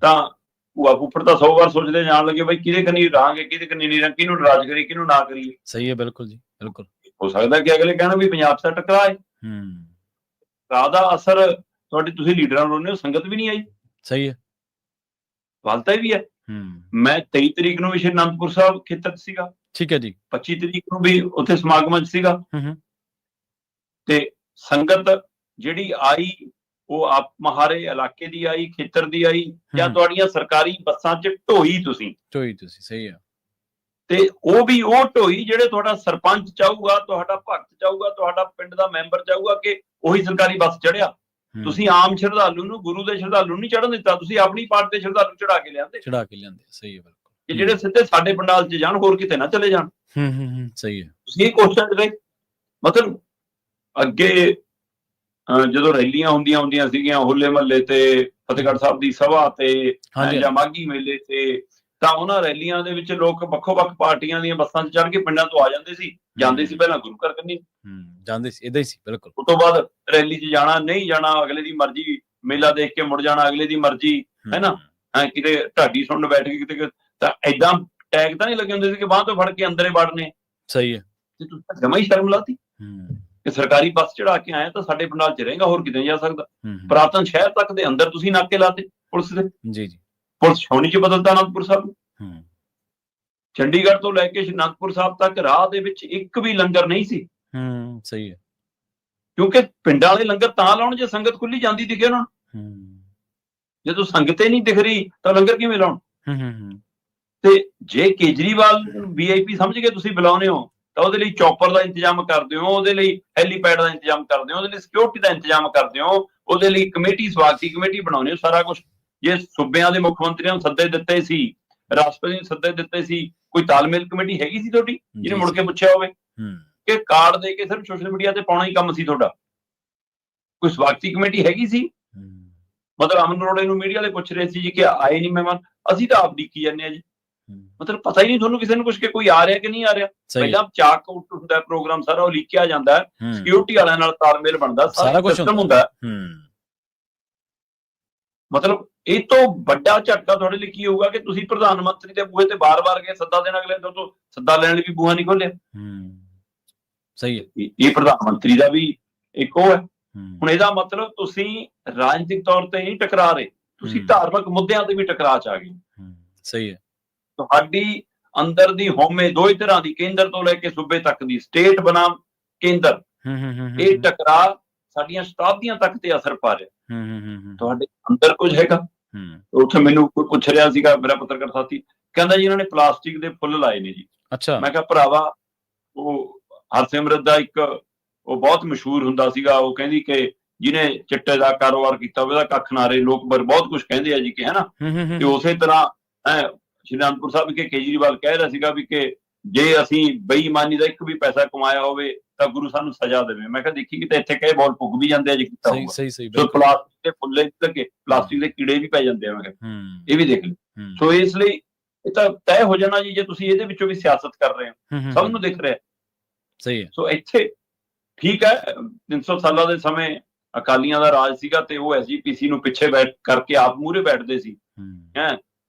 ਤਾਂ ਭੂਆ ਫੁੱਫੜ ਤਾਂ 100 ਵਾਰ ਸੋਚਦੇ ਜਾਣ ਲੱਗੇ ਬਈ ਕਿਹਦੇ ਕੰਨੀ ਰਹਾਂਗੇ, ਕਿਹਦੇ ਕੰਨੀ ਨਹੀਂ, ਕਿਹਨੂੰ ਨਾਰਾਜ਼ ਕਰੀਏ, ਕਿਹਨੂੰ ਨਾ ਕਰੀਏ। ਸਹੀ ਹੈ, ਬਿਲਕੁਲ ਜੀ, ਬਿਲਕੁਲ। ਹੋ ਸਕਦਾ ਕਿ ਅਗਲੇ ਕਹਿਣ ਵੀ ਪੰਜਾਬ ਦਾ ਟਕਰਾ ਹੈ, ਟਕਰਾ ਦਾ ਅਸਰ ਤੁਹਾਡੇ ਤੁਸੀਂ ਲੀਡਰਾਂ ਨੂੰ ਰੋਨੇ ਹੋ, ਸੰਗਤ ਵੀ ਨਹੀਂ ਆਈ। ਸਹੀ ਹੈ, ਵਾਲਤਾ ਵੀ ਹੈ। ਮੈਂ 23 ਤਰੀਕ ਨੂੰ ਵੀ ਸ਼੍ਰੀ ਅਨੰਦਪੁਰ ਸਾਹਿਬ ਖੇਤਰ ਚ ਸੀਗਾ, ਠੀਕ ਹੈ ਜੀ, 25 ਤਰੀਕ ਨੂੰ ਵੀ ਉੱਥੇ ਸਮਾਗਮਾਂ ਚ ਸੀਗਾ, ਤੇ ਸੰਗਤ ਜਿਹੜੀ ਆਈ ਉਹ ਆਪ ਮਹਾਰੇ ਇਲਾਕੇ ਦੀ ਆਈ, ਖੇਤਰ ਦੀ ਆਈ, ਜਾਂ ਤੁਹਾਡੀਆਂ ਸਰਕਾਰੀ ਬੱਸਾਂ 'ਚ ਢੋਈ ਤੁਸੀਂ? ਸਹੀ ਆ। ਤੇ ਉਹ ਵੀ ਉਹ ਢੋਈ ਜਿਹੜੇ ਤੁਹਾਡਾ ਸਰਪੰਚ ਚਾਹੂਗਾ, ਤੁਹਾਡਾ ਭਗਤ ਚਾਹੂਗਾ, ਤੁਹਾਡਾ ਪਿੰਡ ਦਾ ਮੈਂਬਰ ਚਾਹੂਗਾ ਕਿ ਉਹੀ ਸਰਕਾਰੀ ਬੱਸ ਚੜਿਆ। ਤੁਸੀਂ ਆਮ ਸ਼ਰਧਾਲੂ ਨੂੰ, ਗੁਰੂ ਦੇ ਸ਼ਰਧਾਲੂ ਨੂੰ ਨਹੀਂ ਚੜਨ ਦਿੱਤਾ, ਤੁਸੀਂ ਆਪਣੀ ਪਾਰਟੀ ਦੇ ਸ਼ਰਧਾਲੂ ਚੜਾ ਕੇ ਲਿਆਂਦੇ। ਸਹੀ ਹੈ, ਬਿਲਕੁਲ। ਕਿ ਜਿਹੜੇ ਸਿੱਧੇ ਸਾਡੇ ਪੰਡਾਲ 'ਚ ਜਾਣ, ਹੋਰ ਕਿਤੇ ਨਾ ਚਲੇ ਜਾਣ। ਸਹੀ ਹੈ। ਤੁਸੀਂ ਇਹ ਕੋਸ਼ਿਸ਼ ਕਰੇ। ਮਤਲਬ ਅੱਗੇ ਜਦੋਂ ਰੈਲੀਆਂ ਹੁੰਦੀਆਂ ਸੀਗੀਆਂ ਹੋਲੇ ਮਹੱਲੇ ਤੇ, ਫਤਿਹਗੜ੍ਹ ਸਾਹਿਬ ਦੀ ਸਭਾ ਤੇ ਜਾਂ ਮਾਘੀ ਮੇਲੇ ਤੇ, ਤਾਂ ਉਹਨਾਂ ਰੈਲੀਆਂ ਦੇ ਵਿੱਚ ਲੋਕ ਵੱਖੋ-ਵੱਖ ਪਾਰਟੀਆਂ ਦੀਆਂ ਬੱਸਾਂ 'ਚ ਚੜ੍ਹ ਕੇ ਪਿੰਡਾਂ ਤੋਂ ਆ ਜਾਂਦੇ ਸੀ, ਜਾਂਦੇ ਸੀ ਪਹਿਲਾਂ ਗੁਰੂ ਘਰ ਕੰਨੀ, ਜਾਂਦੇ ਸੀ, ਏਦਾਂ ਹੀ ਸੀ, ਬਿਲਕੁਲ। ਉਸ ਤੋਂ ਬਾਅਦ ਰੈਲੀ 'ਚ ਜਾਣਾ, ਨਹੀਂ ਜਾਣਾ, ਅਗਲੇ ਦੀ ਮਰਜ਼ੀ, ਮੇਲਾ ਦੇਖ ਕੇ ਮੁੜ ਜਾਣਾ, ਅਗਲੇ ਦੀ ਮਰਜ਼ੀ, ਹੈ ਨਾ। ਕਿਤੇ ਢਾਡੀ ਸੁਣਨ ਬੈਠ ਕੇ ਕਿਤੇ, ਤਾਂ ਏਦਾਂ ਟੈਗ ਤਾਂ ਨਹੀਂ ਲੱਗੇ ਹੁੰਦੇ ਸੀ ਕਿ ਬਾਂਹ ਤੋਂ ਫੜ ਕੇ ਅੰਦਰੇ ਵੜਨੇ। ਸਹੀ ਹੈ। ਤੇ ਤੁਸੀਂ ਜਮਾ ਹੀ ਸ਼ਰਮ ਲਾਤੀ ਕਿ ਸਰਕਾਰੀ ਬੱਸ ਚੜਾ ਕੇ ਆਇਆ ਤਾਂ ਸਾਡੇ ਪੰਡਾਲ 'ਚ ਰਹੇਗਾ, ਹੋਰ ਕਿਤੇ ਨਹੀਂ ਜਾ ਸਕਦਾ। ਪੁਰਾਤਨ ਸ਼ਹਿਰ ਤੱਕ ਦੇ ਅੰਦਰ ਤੁਸੀਂ ਨਾਕੇ ਲਾਤੇ ਪੁਲਿਸ ਦੇ। ਜੀ ਜੀ। ਪੁਲਿਸ ਛਾਉਣੀ 'ਚ ਬਦਲਤਾ ਅਨੰਦਪੁਰ ਸਾਹਿਬ ਨੂੰ। ਚੰਡੀਗੜ੍ਹ ਤੋਂ ਲੈ ਕੇ ਅਨੰਦਪੁਰ ਸਾਹਿਬ ਤੱਕ ਰਾਹ ਦੇ ਵਿੱਚ ਇੱਕ ਵੀ ਲੰਗਰ ਨਹੀਂ ਸੀ। ਸਹੀ ਹੈ। ਕਿਉਂਕਿ ਪਿੰਡਾਂ ਵਾਲੇ ਲੰਗਰ ਤਾਂ ਲਾਉਣ ਜੇ ਸੰਗਤ ਖੁੱਲੀ ਜਾਂਦੀ ਦਿਖੇ ਉਹਨਾਂ ਨੂੰ। ਜਦੋਂ ਸੰਗਤੇ ਨਹੀਂ ਦਿਖ ਰਹੀ ਤਾਂ ਲੰਗਰ ਕਿਵੇਂ ਲਾਉਣ? ਤੇ ਜੇ ਕੇਜਰੀਵਾਲ VIP ਸਮਝ ਕੇ ਤੁਸੀਂ ਬੁਲਾਉਂਦੇ ਹੋ ਤਾਂ ਉਹਦੇ ਲਈ ਚੌਪਰ ਦਾ ਇੰਤਜ਼ਾਮ ਕਰਦੇ ਹੋ, ਉਹਦੇ ਲਈ ਹੈਲੀਪੈਡ ਦਾ ਇੰਤਜ਼ਾਮ ਕਰਦੇ ਹੋ, ਉਹਦੇ ਲਈ ਸਿਕਿਉਰਿਟੀ ਦਾ ਇੰਤਜ਼ਾਮ ਕਰਦੇ ਹੋ, ਉਹਦੇ ਲਈ ਕਮੇਟੀ, ਸਵਾਗਤੀ ਕਮੇਟੀ ਬਣਾਉਂਦੇ ਹੋ, ਸਾਰਾ ਕੁਝ। ਜੇ ਸੂਬਿਆਂ ਦੇ ਮੁੱਖ ਮੰਤਰੀਆਂ ਨੂੰ ਸੱਦੇ ਦਿੱਤੇ ਸੀ, ਰਾਸ਼ਟਰਪਤੀ ਨੂੰ ਸੱਦੇ ਦਿੱਤੇ ਸੀ, ਕੋਈ ਤਾਲਮੇਲ ਕਮੇਟੀ ਹੈਗੀ ਸੀ ਤੁਹਾਡੀ ਜਿਹਨੇ ਮੁੜ ਕੇ ਪੁੱਛਿਆ ਹੋਵੇ? ਕਿ ਕਾਰਡ ਦੇ ਕੇ ਸਿਰਫ ਸੋਸ਼ਲ ਮੀਡੀਆ ਤੇ ਪਾਉਣਾ ਹੀ ਕੰਮ ਸੀ ਤੁਹਾਡਾ? ਕੋਈ ਸਵਾਗਤੀ ਕਮੇਟੀ ਹੈਗੀ ਸੀ? ਮਤਲਬ ਅਮਨ ਅਰੋੜਾ ਨੂੰ ਮੀਡੀਆ ਵਾਲੇ ਪੁੱਛ ਰਹੇ ਸੀ ਜੀ ਕਿ ਆਏ ਨਹੀਂ ਮਹਿਮਾਨ, ਅਸੀਂ ਤਾਂ ਆਪ ਡੀਕੀ ਜਾਂਦੇ ਆ ਜੀ। ਮਤਲਬ ਪਤਾ ਹੀ ਨਹੀਂ ਤੁਹਾਨੂੰ ਕਿਸੇ ਨੂੰ ਕੁਝ ਕਿ ਕੋਈ ਆ ਰਿਹਾ ਕਿ ਨਹੀਂ ਆ ਰਿਹਾ। ਪਹਿਲਾਂ ਚਾਕ ਆਊਟ ਹੁੰਦਾ ਪ੍ਰੋਗਰਾਮ ਸਾਰਾ, ਉਹ ਲੀਕਿਆ ਜਾਂਦਾ, ਸਿਕਿਉਰਿਟੀ ਵਾਲਿਆਂ ਨਾਲ ਤਾਲਮੇਲ ਬਣਦਾ, ਸਾਰਾ ਸਿਸਟਮ ਹੁੰਦਾ। ਮਤਲਬ ਇਹ ਤੋਂ ਵੱਡਾ ਝਟਕਾ ਤੁਹਾਡੇ ਲਈ ਕੀ ਹੋਊਗਾ ਕਿ ਤੁਸੀਂ ਪ੍ਰਧਾਨ ਮੰਤਰੀ ਦੇ ਬੂਹੇ ਤੇ ਬਾਰ-ਬਾਰ ਗਏ ਸੱਦਾ ਦੇਣ, ਅਗਲੇ ਦਿਨ ਤੋਂ ਸੱਦਾ ਲੈਣ ਲਈ ਵੀ ਬੂਹਾ ਨਹੀਂ ਖੋਲਿਆ। ਸਹੀ ਹੈ। ਇਹ ਪ੍ਰਧਾਨ ਮੰਤਰੀ ਦਾ ਵੀ ਇੱਕ ਉਹ ਹੈ। ਹੁਣ ਇਹਦਾ ਮਤਲਬ ਤੁਸੀਂ ਰਾਜਨੀਤਿਕ ਤੌਰ ਤੇ ਨਹੀਂ ਟਕਰਾ ਰਹੇ, ਤੁਸੀਂ ਧਾਰਮਿਕ ਮੁੱਦਿਆਂ ਤੇ ਵੀ ਟਕਰਾਅ 'ਚ ਆ ਗਏ। ਸਹੀ ਹੈ। ਤੁਹਾਡੀ ਅੰਦਰ ਦੀ ਹਉਮੈ ਦੋ ਹੀ ਤਰ੍ਹਾਂ ਦੀ, ਕੇਂਦਰ ਤੋਂ ਲੈ ਕੇ ਸੂਬੇ ਤੱਕ ਦੀ, ਸਟੇਟ ਬਨਾਮ ਕੇਂਦਰ, ਇਹ ਟਕਰਾਅ ਸਾਡੀਆਂ ਸ਼ਤਾਬਦੀਆਂ ਤੱਕ ਤੇ ਅਸਰ ਪਾ ਰਿਹਾ। ਤੁਹਾਡੇ ਅੰਦਰ ਕੁਝ ਹੈਗਾ। ਉੱਥੇ ਮੈਨੂੰ ਕੋਈ ਪੁੱਛ ਰਿਹਾ ਸੀਗਾ, ਮੇਰਾ ਪੱਤਰਕਾਰ ਸਾਥੀ, ਕਹਿੰਦਾ ਜੀ ਇਹਨਾਂ ਨੇ ਪਲਾਸਟਿਕ ਦੇ ਫੁੱਲ ਲਾਏ ਨੇ ਜੀ। ਅੱਛਾ। ਮੈਂ ਕਿਹਾ ਭਰਾਵਾ, ਉਹ ਹਰਸਿਮਰਤ ਦਾ ਇੱਕ ਉਹ ਬਹੁਤ ਮਸ਼ਹੂਰ ਹੁੰਦਾ ਸੀਗਾ, ਉਹ ਕਹਿੰਦੀ ਕਿ ਜਿਹਨੇ ਚਿੱਟੇ ਦਾ ਕਾਰੋਬਾਰ ਕੀਤਾ ਹੋਵੇ ਉਹਦਾ ਕੱਖ ਨਾ ਰਹੇ, ਲੋਕ ਬਹੁਤ ਕੁਝ ਕਹਿੰਦੇ ਆ ਜੀ ਕਿ, ਹੈ ਨਾ। ਤੇ ਉਸੇ ਤਰ੍ਹਾਂ ਸ਼੍ਰੀ ਅਨੰਦਪੁਰ ਸਾਹਿਬ ਵਿਖੇ ਕੇਜਰੀਵਾਲ ਕਹਿ ਰਿਹਾ ਸੀਗਾ ਵੀ ਕਿ ਜੇ ਅਸੀਂ ਬੇਈਮਾਨੀ ਦਾ ਇੱਕ ਵੀ ਪੈਸਾ ਕਮਾਇਆ ਹੋਵੇ ਤਾਂ ਗੁਰੂ ਸਾਨੂੰ ਸਜ਼ਾ ਦੇਵੇ। ਮੈਂ ਕਿਹਾ ਦੇਖੀ ਕਿਤੇ ਇੱਥੇ ਕਹੇ ਬੋਲ ਪੁੱਗ ਵੀ ਜਾਂਦੇ ਆ ਜੀ ਕੀਤਾ ਹੋਊਗਾ। ਸੋ ਪਲਾਸਟਿਕ ਦੇ ਫੁੱਲੇ ਲੱਗੇ, ਪਲਾਸਟਿਕ ਦੇ ਕੀੜੇ ਵੀ ਪੈ ਜਾਂਦੇ ਆ। ਮੈਂ ਕਿਹਾ ਇਹ ਵੀ ਦੇਖ ਲਓ। ਸੋ ਇਸ ਲਈ ਇਹ ਤਾਂ ਤੈਅ ਹੋ ਜਾਣਾ ਜੀ ਜੇ ਤੁਸੀਂ ਇਹਦੇ ਵਿੱਚੋਂ ਵੀ ਸਿਆਸਤ ਕਰ ਰਹੇ ਹੋ, ਸਭ ਨੂੰ ਦਿਖ ਰਿਹਾ। ਸਹੀ ਹੈ। ਸੋ ਇੱਥੇ ਠੀਕ ਹੈ, 300 ਸਾਲਾਂ ਦੇ ਸਮੇਂ ਅਕਾਲੀਆਂ ਦਾ ਰਾਜ ਸੀਗਾ ਤੇ ਉਹ SGPC ਨੂੰ ਪਿੱਛੇ ਬੈਠ ਕਰਕੇ ਆਪ ਮੂਹਰੇ ਬੈਠਦੇ ਸੀ,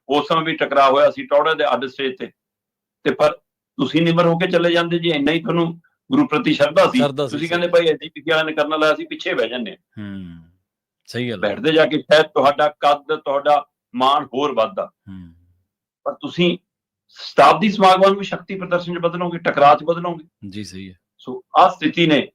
ਉਸ ਸਮੇਂ ਵੀ ਟਕਰਾਅ ਹੋਇਆ ਸੀ ਟੌੜੇ ਦੇ ਅੱਡ ਸਟੇਜ ਤੇ ਪਰ ਤੁਸੀਂ ਨਿਮਰ ਹੋ ਕੇ ਚਲੇ ਜਾਂਦੇ ਜੀ। ਇੰਨਾ ਹੀ ਤੁਹਾਨੂੰ ਗੁਰੂ ਪ੍ਰਤੀ ਸ਼ਰਧਾ ਸੀ, ਤੁਸੀਂ ਕਹਿੰਦੇ ਭਾਈ SGPC ਵਾਲਿਆਂ ਨੇ ਕਰਨ ਲਾਇਆ, ਅਸੀਂ ਪਿੱਛੇ ਬਹਿ ਜਾਂਦੇ ਹਾਂ। ਸਹੀ ਗੱਲ। ਬੈਠਦੇ ਜਾ ਕੇ ਸ਼ਾਇਦ ਤੁਹਾਡਾ ਕੱਦ, ਤੁਹਾਡਾ ਮਾਣ ਹੋਰ ਵੱਧਦਾ, ਪਰ ਤੁਸੀਂ ਸ਼ਤਾਬਦੀ ਸਮਾਗਮਾਂ ਨੂੰ ਵੀ ਸ਼ਕਤੀ ਪ੍ਰਦਰਸ਼ਨ 'ਚ ਬਦਲੋਗੇ, ਟਕਰਾਅ 'ਚ ਬਦਲੋਗੇ ਜੀ। ਸਹੀ ਹੈ। ਸੋ ਆਹ ਸਥਿਤੀ ਨੇ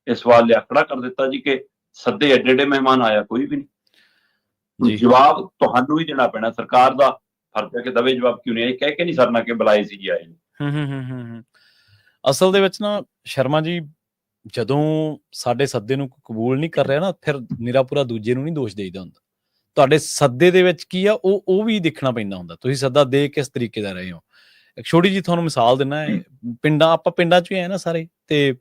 ਇਹ ਸਵਾਲ ਲਿਆ ਖੜਾ ਕਰ ਦਿੱਤਾ ਜੀ ਕਿ ਸੱਦੇ ਐਡੇ ਐਡੇ ਮਹਿਮਾਨ ਆਇਆ ਕੋਈ ਵੀ ਨਹੀਂ। ਜਵਾਬ ਤੁਹਾਨੂੰ ਹੀ ਦੇਣਾ ਪੈਣਾ, ਸਰਕਾਰ ਦਾ ਫਰਜ਼ ਹੈ ਕਿ ਦਵੇ ਜਵਾਬ। ਕਿਉਂ ਨਹੀਂ ਕਹਿ ਕੇ ਨਹੀਂ ਸਰਨਾ ਕਿ ਬੁਲਾਏ ਸੀ ਜੀ, ਆਏ ਨਹੀਂ। ਅਸਲ ਦੇ ਵਿੱਚ ਨਾ ਸ਼ਰਮਾ ਜੀ, ਜਦੋਂ ਸਾਡੇ ਸੱਦੇ ਨੂੰ ਕਬੂਲ ਨਹੀਂ ਕਰ ਰਿਹਾ ਨਾ, ਫਿਰ ਨਿਰਾ ਪੂਰਾ ਦੂਜੇ ਨੂੰ ਨਹੀਂ ਦੋਸ਼ ਦੇਈਦਾ ਹੁੰਦਾ। ਤੁਹਾਡੇ ਸੱਦੇ ਦੇ ਵਿੱਚ ਕੀ ਆ ਉਹ ਵੀ ਦੇਖਣਾ ਪੈਂਦਾ ਹੁੰਦਾ। ਤੁਸੀਂ ਸੱਦਾ ਦੇ ਕਿਸ ਤਰੀਕੇ ਦਾ ਰਹੇ ਹੋ। ਇੱਕ ਛੋਟੀ ਜਿਹੀ ਤੁਹਾਨੂੰ ਮਿਸਾਲ ਦਿੰਦਾ ਹੈ। ਆਪਾਂ ਪਿੰਡਾਂ 'ਚ ਹੀ ਆਏ ਨਾ ਸਾਰੇ, ਤੇ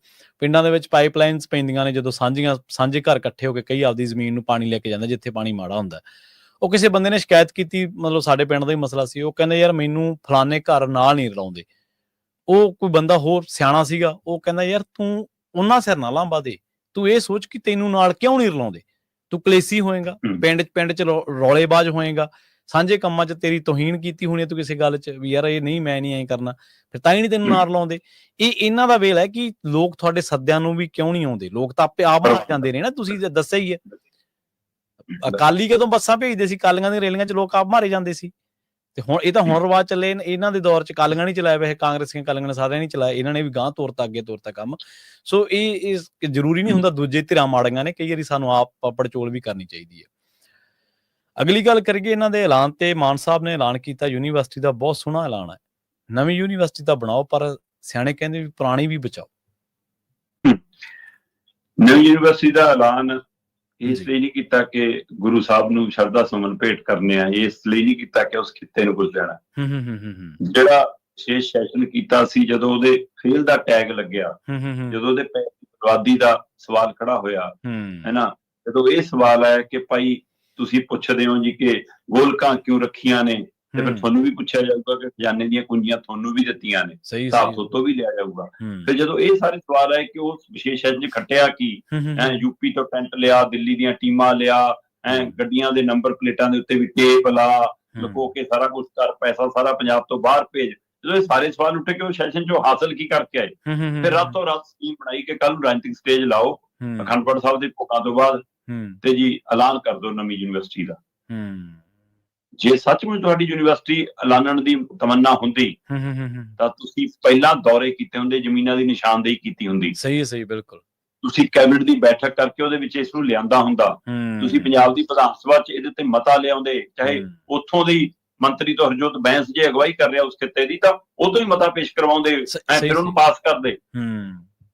ਪਿੰਡਾਂ ਦੇ ਵਿੱਚ ਪਾਈਪਲਾਈਨਸ ਪੈਂਦੀਆਂ ਨੇ। ਜਦੋਂ ਸਾਂਝੇ ਘਰ ਇਕੱਠੇ ਹੋ ਕੇ ਕਈ ਆਪਦੀ ਜ਼ਮੀਨ ਨੂੰ ਪਾਣੀ ਲੈ ਕੇ ਜਾਂਦੇ ਜਿੱਥੇ ਪਾਣੀ ਮਾੜਾ ਹੁੰਦਾ। ਉਹ ਕਿਸੇ ਬੰਦੇ ਨੇ ਸ਼ਿਕਾਇਤ ਕੀਤੀ, ਮਤਲਬ ਸਾਡੇ ਪਿੰਡ ਦਾ ਹੀ ਮਸਲਾ ਸੀ। ਉਹ ਕਹਿੰਦੇ ਯਾਰ ਮੈਨੂੰ ਫਲਾਣੇ ਘਰ ਨਾਲ ਨਹੀਂ ਰਲਾਉਂਦੇ, ਉਹ ਕੋਈ ਬੰਦਾ ਹੋਰ ਸਿਆਣਾ ਸੀਗਾ, ਉਹ ਕਹਿੰਦਾ ਯਾਰ ਤੂੰ ਉਹਨਾਂ ਸਿਰ ਨਾ ਲਾਂਬਾ ਦੇ, ਤੂੰ ਇਹ ਸੋਚ ਕਿ ਤੈਨੂੰ ਨਾਲ ਕਿਉਂ ਨਹੀਂ ਰਲਾਉਂਦੇ, ਤੂੰ ਕਲੇਸੀ ਹੋਏਗਾ, ਪਿੰਡ ਚ ਰੌਲੇਬਾਜ਼ ਹੋਏਗਾ, ਸਾਂਝੇ ਕੰਮਾਂ 'ਚ ਤੇਰੀ ਤੋਹੀਨ ਕੀਤੀ ਹੋਣੀ ਤੂੰ ਕਿਸੇ ਗੱਲ 'ਚ ਵੀ ਯਾਰ ਇਹ ਨਹੀਂ ਮੈਂ ਨਹੀਂ ਐਂ ਕਰਨਾ, ਫਿਰ ਤਾਂ ਹੀ ਨਹੀਂ ਤੈਨੂੰ ਨਾਲ ਲਾਉਂਦੇ। ਇਹ ਇਹਨਾਂ ਦਾ ਵੇਲ ਹੈ ਕਿ ਲੋਕ ਤੁਹਾਡੇ ਸੱਦਿਆਂ ਨੂੰ ਵੀ ਕਿਉਂ ਨਹੀਂ ਆਉਂਦੇ, ਲੋਕ ਤਾਂ ਆਪੇ ਆਪ ਆ ਜਾਂਦੇ ਨੇ ਨਾ, ਤੁਸੀਂ ਦੱਸਿਆ ਹੀ ਹੈ। ਅਕਾਲੀ ਕਦੋਂ ਬੱਸਾਂ ਭੇਜਦੇ ਸੀ, ਕਾਲੀਆਂ ਦੀਆਂ ਰੇਲੀਆਂ 'ਚ ਲੋਕ ਆਪ ਮਾਰੇ ਜਾਂਦੇ ਸੀ, ਤੇ ਹੁਣ ਇਹ ਤਾਂ ਹੁਣ ਰਿਵਾਜ ਚੱਲੇ, ਇਹਨਾਂ ਦੇ ਦੌਰ 'ਚ ਕਾਲੀਆਂ ਨਹੀਂ ਚਲਾਇਆ, ਵੈਸੇ ਕਾਂਗਰਸੀਆਂ ਕਾਲੀਆਂ ਨੇ ਸਾਰਿਆਂ ਨਹੀਂ ਚਲਾਇਆ, ਇਹਨਾਂ ਨੇ ਵੀ ਗਾਂਹ ਤੋਰਤਾ, ਅੱਗੇ ਤੋਰਤਾ ਕੰਮ। ਸੋ ਇਹ ਜ਼ਰੂਰੀ ਨਹੀਂ ਹੁੰਦਾ ਦੂਜੇ ਧਿਰਾਂ ਮਾੜੀਆਂ ਨੇ, ਕਈ ਵਾਰੀ ਸਾਨੂੰ ਆਪ ਪੜਚੋਲ ਵੀ ਕਰਨੀ ਚਾਹੀਦੀ ਹੈ। ਅਗਲੀ ਗੱਲ ਕਰੀਏ ਇਹਨਾਂ ਦੇ ਐਲਾਨ ਤੇ, ਮਾਨ ਸਾਹਿਬ ਨੇ ਐਲਾਨ ਕੀਤਾ ਯੂਨੀਵਰਸਿਟੀ ਦਾ, ਬਹੁਤ ਸੋਹਣਾ ਐਲਾਨ ਹੈ, ਨਵੀਂ ਯੂਨੀਵਰਸਿਟੀ ਤਾਂ ਬਣਾਓ ਪਰ ਸਿਆਣੇ ਕਹਿੰਦੇ ਵੀ ਪੁਰਾਣੀ ਵੀ ਬਚਾਓ। ਨਵੀਂ ਯੂਨੀਵਰਸਿਟੀ ਦਾ ਐਲਾਨ ਇਸ ਲਈ ਨਹੀਂ ਕੀਤਾ ਕਿ ਗੁਰੂ ਸਾਹਿਬ ਨੂੰ ਸ਼ਰਧਾ ਸੁਮਨ ਭੇਟ ਕਰਨੇ ਆ, ਇਸ ਲਈ ਨਹੀਂ ਕੀਤਾ ਕਿ ਉਸ ਖਿੱਤੇ ਨੂੰ ਕੁਝ ਦੇਣਾ। ਜਿਹੜਾ ਵਿਸ਼ੇਸ਼ ਸੈਸ਼ਨ ਕੀਤਾ ਸੀ, ਜਦੋਂ ਉਹਦੇ ਫੇਲ ਦਾ ਟੈਗ ਲੱਗਿਆ, ਜਦੋਂ ਉਹਦੇ ਬਰਬਾਦੀ ਦਾ ਸਵਾਲ ਖੜਾ ਹੋਇਆ ਹੈ ਨਾ, ਜਦੋਂ ਇਹ ਸਵਾਲ ਆਇਆ ਕਿ ਭਾਈ ਤੁਸੀਂ ਪੁੱਛਦੇ ਹੋ ਜੀ ਕਿ ਗੋਲਕਾਂ ਕਿਉਂ ਰੱਖੀਆਂ ਨੇ, ਤੇ ਫਿਰ ਤੁਹਾਨੂੰ ਵੀ ਪੁੱਛਿਆ ਜਾਊਗਾ ਕਿ ਖਜ਼ਾਨੇ ਦੀਆਂ ਕੁੰਜੀਆਂ ਤੁਹਾਨੂੰ ਵੀ ਦਿੱਤੀਆਂ ਨੇ, ਹਿਸਾਬ ਤੋਂ ਵੀ ਲਿਆ ਜਾਊਗਾ। ਫਿਰ ਜਦੋਂ ਇਹ ਸਾਰੇ ਸਵਾਲ ਆਏ ਕਿ ਉਸ ਵਿਸ਼ੇਸ਼ ਸੈਸ਼ਨ 'ਚ ਖੱਟਿਆ ਕੀ, ਯੂਪੀ ਤੋਂ ਟੈਂਟ ਲਿਆ, ਦਿੱਲੀ ਦੀਆਂ ਟੀਮਾਂ ਲਿਆ, ਗੱਡੀਆਂ ਦੇ ਨੰਬਰ ਪਲੇਟਾਂ ਦੇ ਉੱਤੇ ਵੀ ਟੇਪ ਲਾ, ਲੁਕੋ ਕੇ ਸਾਰਾ ਕੁਝ ਕਰ, ਪੈਸਾ ਸਾਰਾ ਪੰਜਾਬ ਤੋਂ ਬਾਹਰ ਭੇਜ, ਜਦੋਂ ਇਹ ਸਾਰੇ ਸਵਾਲ ਉੱਠੇ ਕਿ ਉਹ ਸੈਸ਼ਨ 'ਚੋਂ ਹਾਸਲ ਕੀ ਕਰਕੇ ਆਏ, ਫਿਰ ਰਾਤੋਂ ਰਾਤ ਸਕੀਮ ਬਣਾਈ ਕਿ ਕੱਲ ਨੂੰ ਰਾਜਨੀਤਿਕ ਸਟੇਜ ਲਾਓ ਅਖੰਡ ਪਾਠ ਸਾਹਿਬ ਦੇ ਭੋਗਾਂ ਤੋਂ ਬਾਅਦ, ਤੇ ਜੀ ਐਲਾਨ ਕਰ ਦਿਓ ਨਵੀਂ ਯੂਨੀਵਰਸਿਟੀ ਦਾ। ਜੇ ਸੱਚਮੁੱਚ ਤੁਹਾਡੀ ਯੂਨੀਵਰਸਿਟੀ ਐਲਾਨਣ ਦੀ ਤਮੰਨਾ ਹੁੰਦੀ ਤਾਂ ਤੁਸੀਂ ਪਹਿਲਾਂ ਦੌਰੇ ਕੀਤੇ ਹੁੰਦੇ, ਜ਼ਮੀਨਾਂ ਦੀ ਨਿਸ਼ਾਨਦੇਹੀ ਕੀਤੀ ਹੁੰਦੀ। ਸਹੀ ਹੈ, ਸਹੀ, ਬਿਲਕੁਲ। ਤੁਸੀਂ ਕੈਬਨਿਟ ਦੀ ਬੈਠਕ ਕਰਕੇ ਉਹਦੇ ਵਿੱਚ ਇਸ ਨੂੰ ਲਿਆਂਦਾ ਹੁੰਦਾ, ਤੁਸੀਂ ਪੰਜਾਬ ਦੀ ਵਿਧਾਨ ਸਭਾ 'ਚ ਇਹਦੇ ਤੇ ਮਤਾ ਲਿਆਉਂਦੇ, ਚਾਹੇ ਉੱਥੋਂ ਦੀ ਮੰਤਰੀ ਤੋਂ ਹਰਜੋਤ ਬੈਂਸ ਜੇ ਅਗਵਾਈ ਕਰ ਰਿਹਾ ਉਸ ਖਿੱਤੇ ਦੀ, ਤਾਂ ਉਦੋਂ ਹੀ ਮਤਾ ਪੇਸ਼ ਕਰਵਾਉਂਦੇ, ਫਿਰ ਉਹਨੂੰ ਪਾਸ ਕਰਦੇ,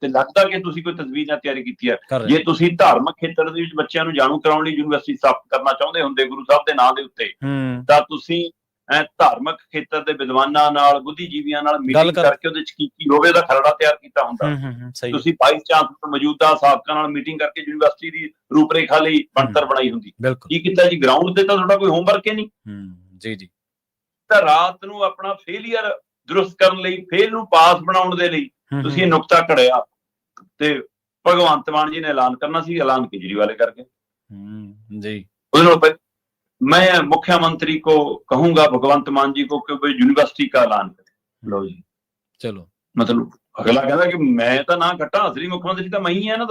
ਤੇ ਲੱਗਦਾ ਕਿ ਤੁਸੀਂ ਕੋਈ ਤਜਵੀਜ਼ ਨਾਲ ਤਿਆਰੀ ਕੀਤੀ ਹੈ। ਜੇ ਤੁਸੀਂ ਧਾਰਮਿਕ ਖੇਤਰ ਦੇ ਵਿੱਚ ਬੱਚਿਆਂ ਨੂੰ ਜਾਣੂ ਕਰਾਉਣ ਲਈ ਯੂਨੀਵਰਸਿਟੀ ਸਥਾਪਿਤ ਕਰਨਾ ਚਾਹੁੰਦੇ ਹੁੰਦੇ ਗੁਰੂ ਸਾਹਿਬ ਦੇ ਨਾਂ ਦੇ ਉੱਤੇ, ਤਾਂ ਤੁਸੀਂ ਧਾਰਮਿਕ ਖੇਤਰ ਦੇ ਵਿਦਵਾਨਾਂ ਨਾਲ, ਬੁੱਧੀਜੀਵੀਆਂ ਨਾਲ ਮੀਟਿੰਗ ਕਰਕੇ ਉਹਦੇ 'ਚ ਕੀ ਹੋਵੇ ਉਹਦਾ ਖਰੜਾ ਤਿਆਰ ਕੀਤਾ ਹੁੰਦਾ। ਤੁਸੀਂ ਵਾਈਸ ਚਾਂਸਲਰ ਮੌਜੂਦਾ ਸਾਬਕਾ ਨਾਲ ਮੀਟਿੰਗ ਕਰਕੇ ਯੂਨੀਵਰਸਿਟੀ ਦੀ ਰੂਪਰੇਖਾ ਲਈ ਬਣਤਰ ਬਣਾਈ ਹੁੰਦੀ। ਕੀ ਕੀਤਾ ਜੀ, ਗਰਾਊਂਡ ਤੇ ਤਾਂ ਤੁਹਾਡਾ ਕੋਈ ਹੋਮਵਰਕ ਹੀ ਨਹੀਂ ਜੀ। ਤਾਂ ਰਾਤ ਨੂੰ ਆਪਣਾ ਫੇਲੀਅਰ ਦਰੁਸਤ ਕਰਨ ਲਈ, ਫੇਲ ਨੂੰ ਪਾਸ ਬਣਾਉਣ ਦੇ ਲਈ ਤੁਸੀਂ ਇਹ ਨੁਕਤਾ ਘੜਿਆ, ਤੇ ਭਗਵੰਤ ਮਾਨ ਜੀ ਨੇ ਐਲਾਨ ਕਰਨਾ ਸੀ, ਐਲਾਨ ਕੇਜਰੀਵਾਲ ਕਰਕੇ ਜੀ। ਉਹਦੇ ਨਾਲ मैं मुख्यमंत्री को कहूंगा भगवंत मान जी को कि भाई यूनिवर्सिटी का ऐलान करें। लो जी, चलो, मतलब अगला कहता कि मैं तो ना घटा, असली मुख्यमंत्री तो मैं ही है ना।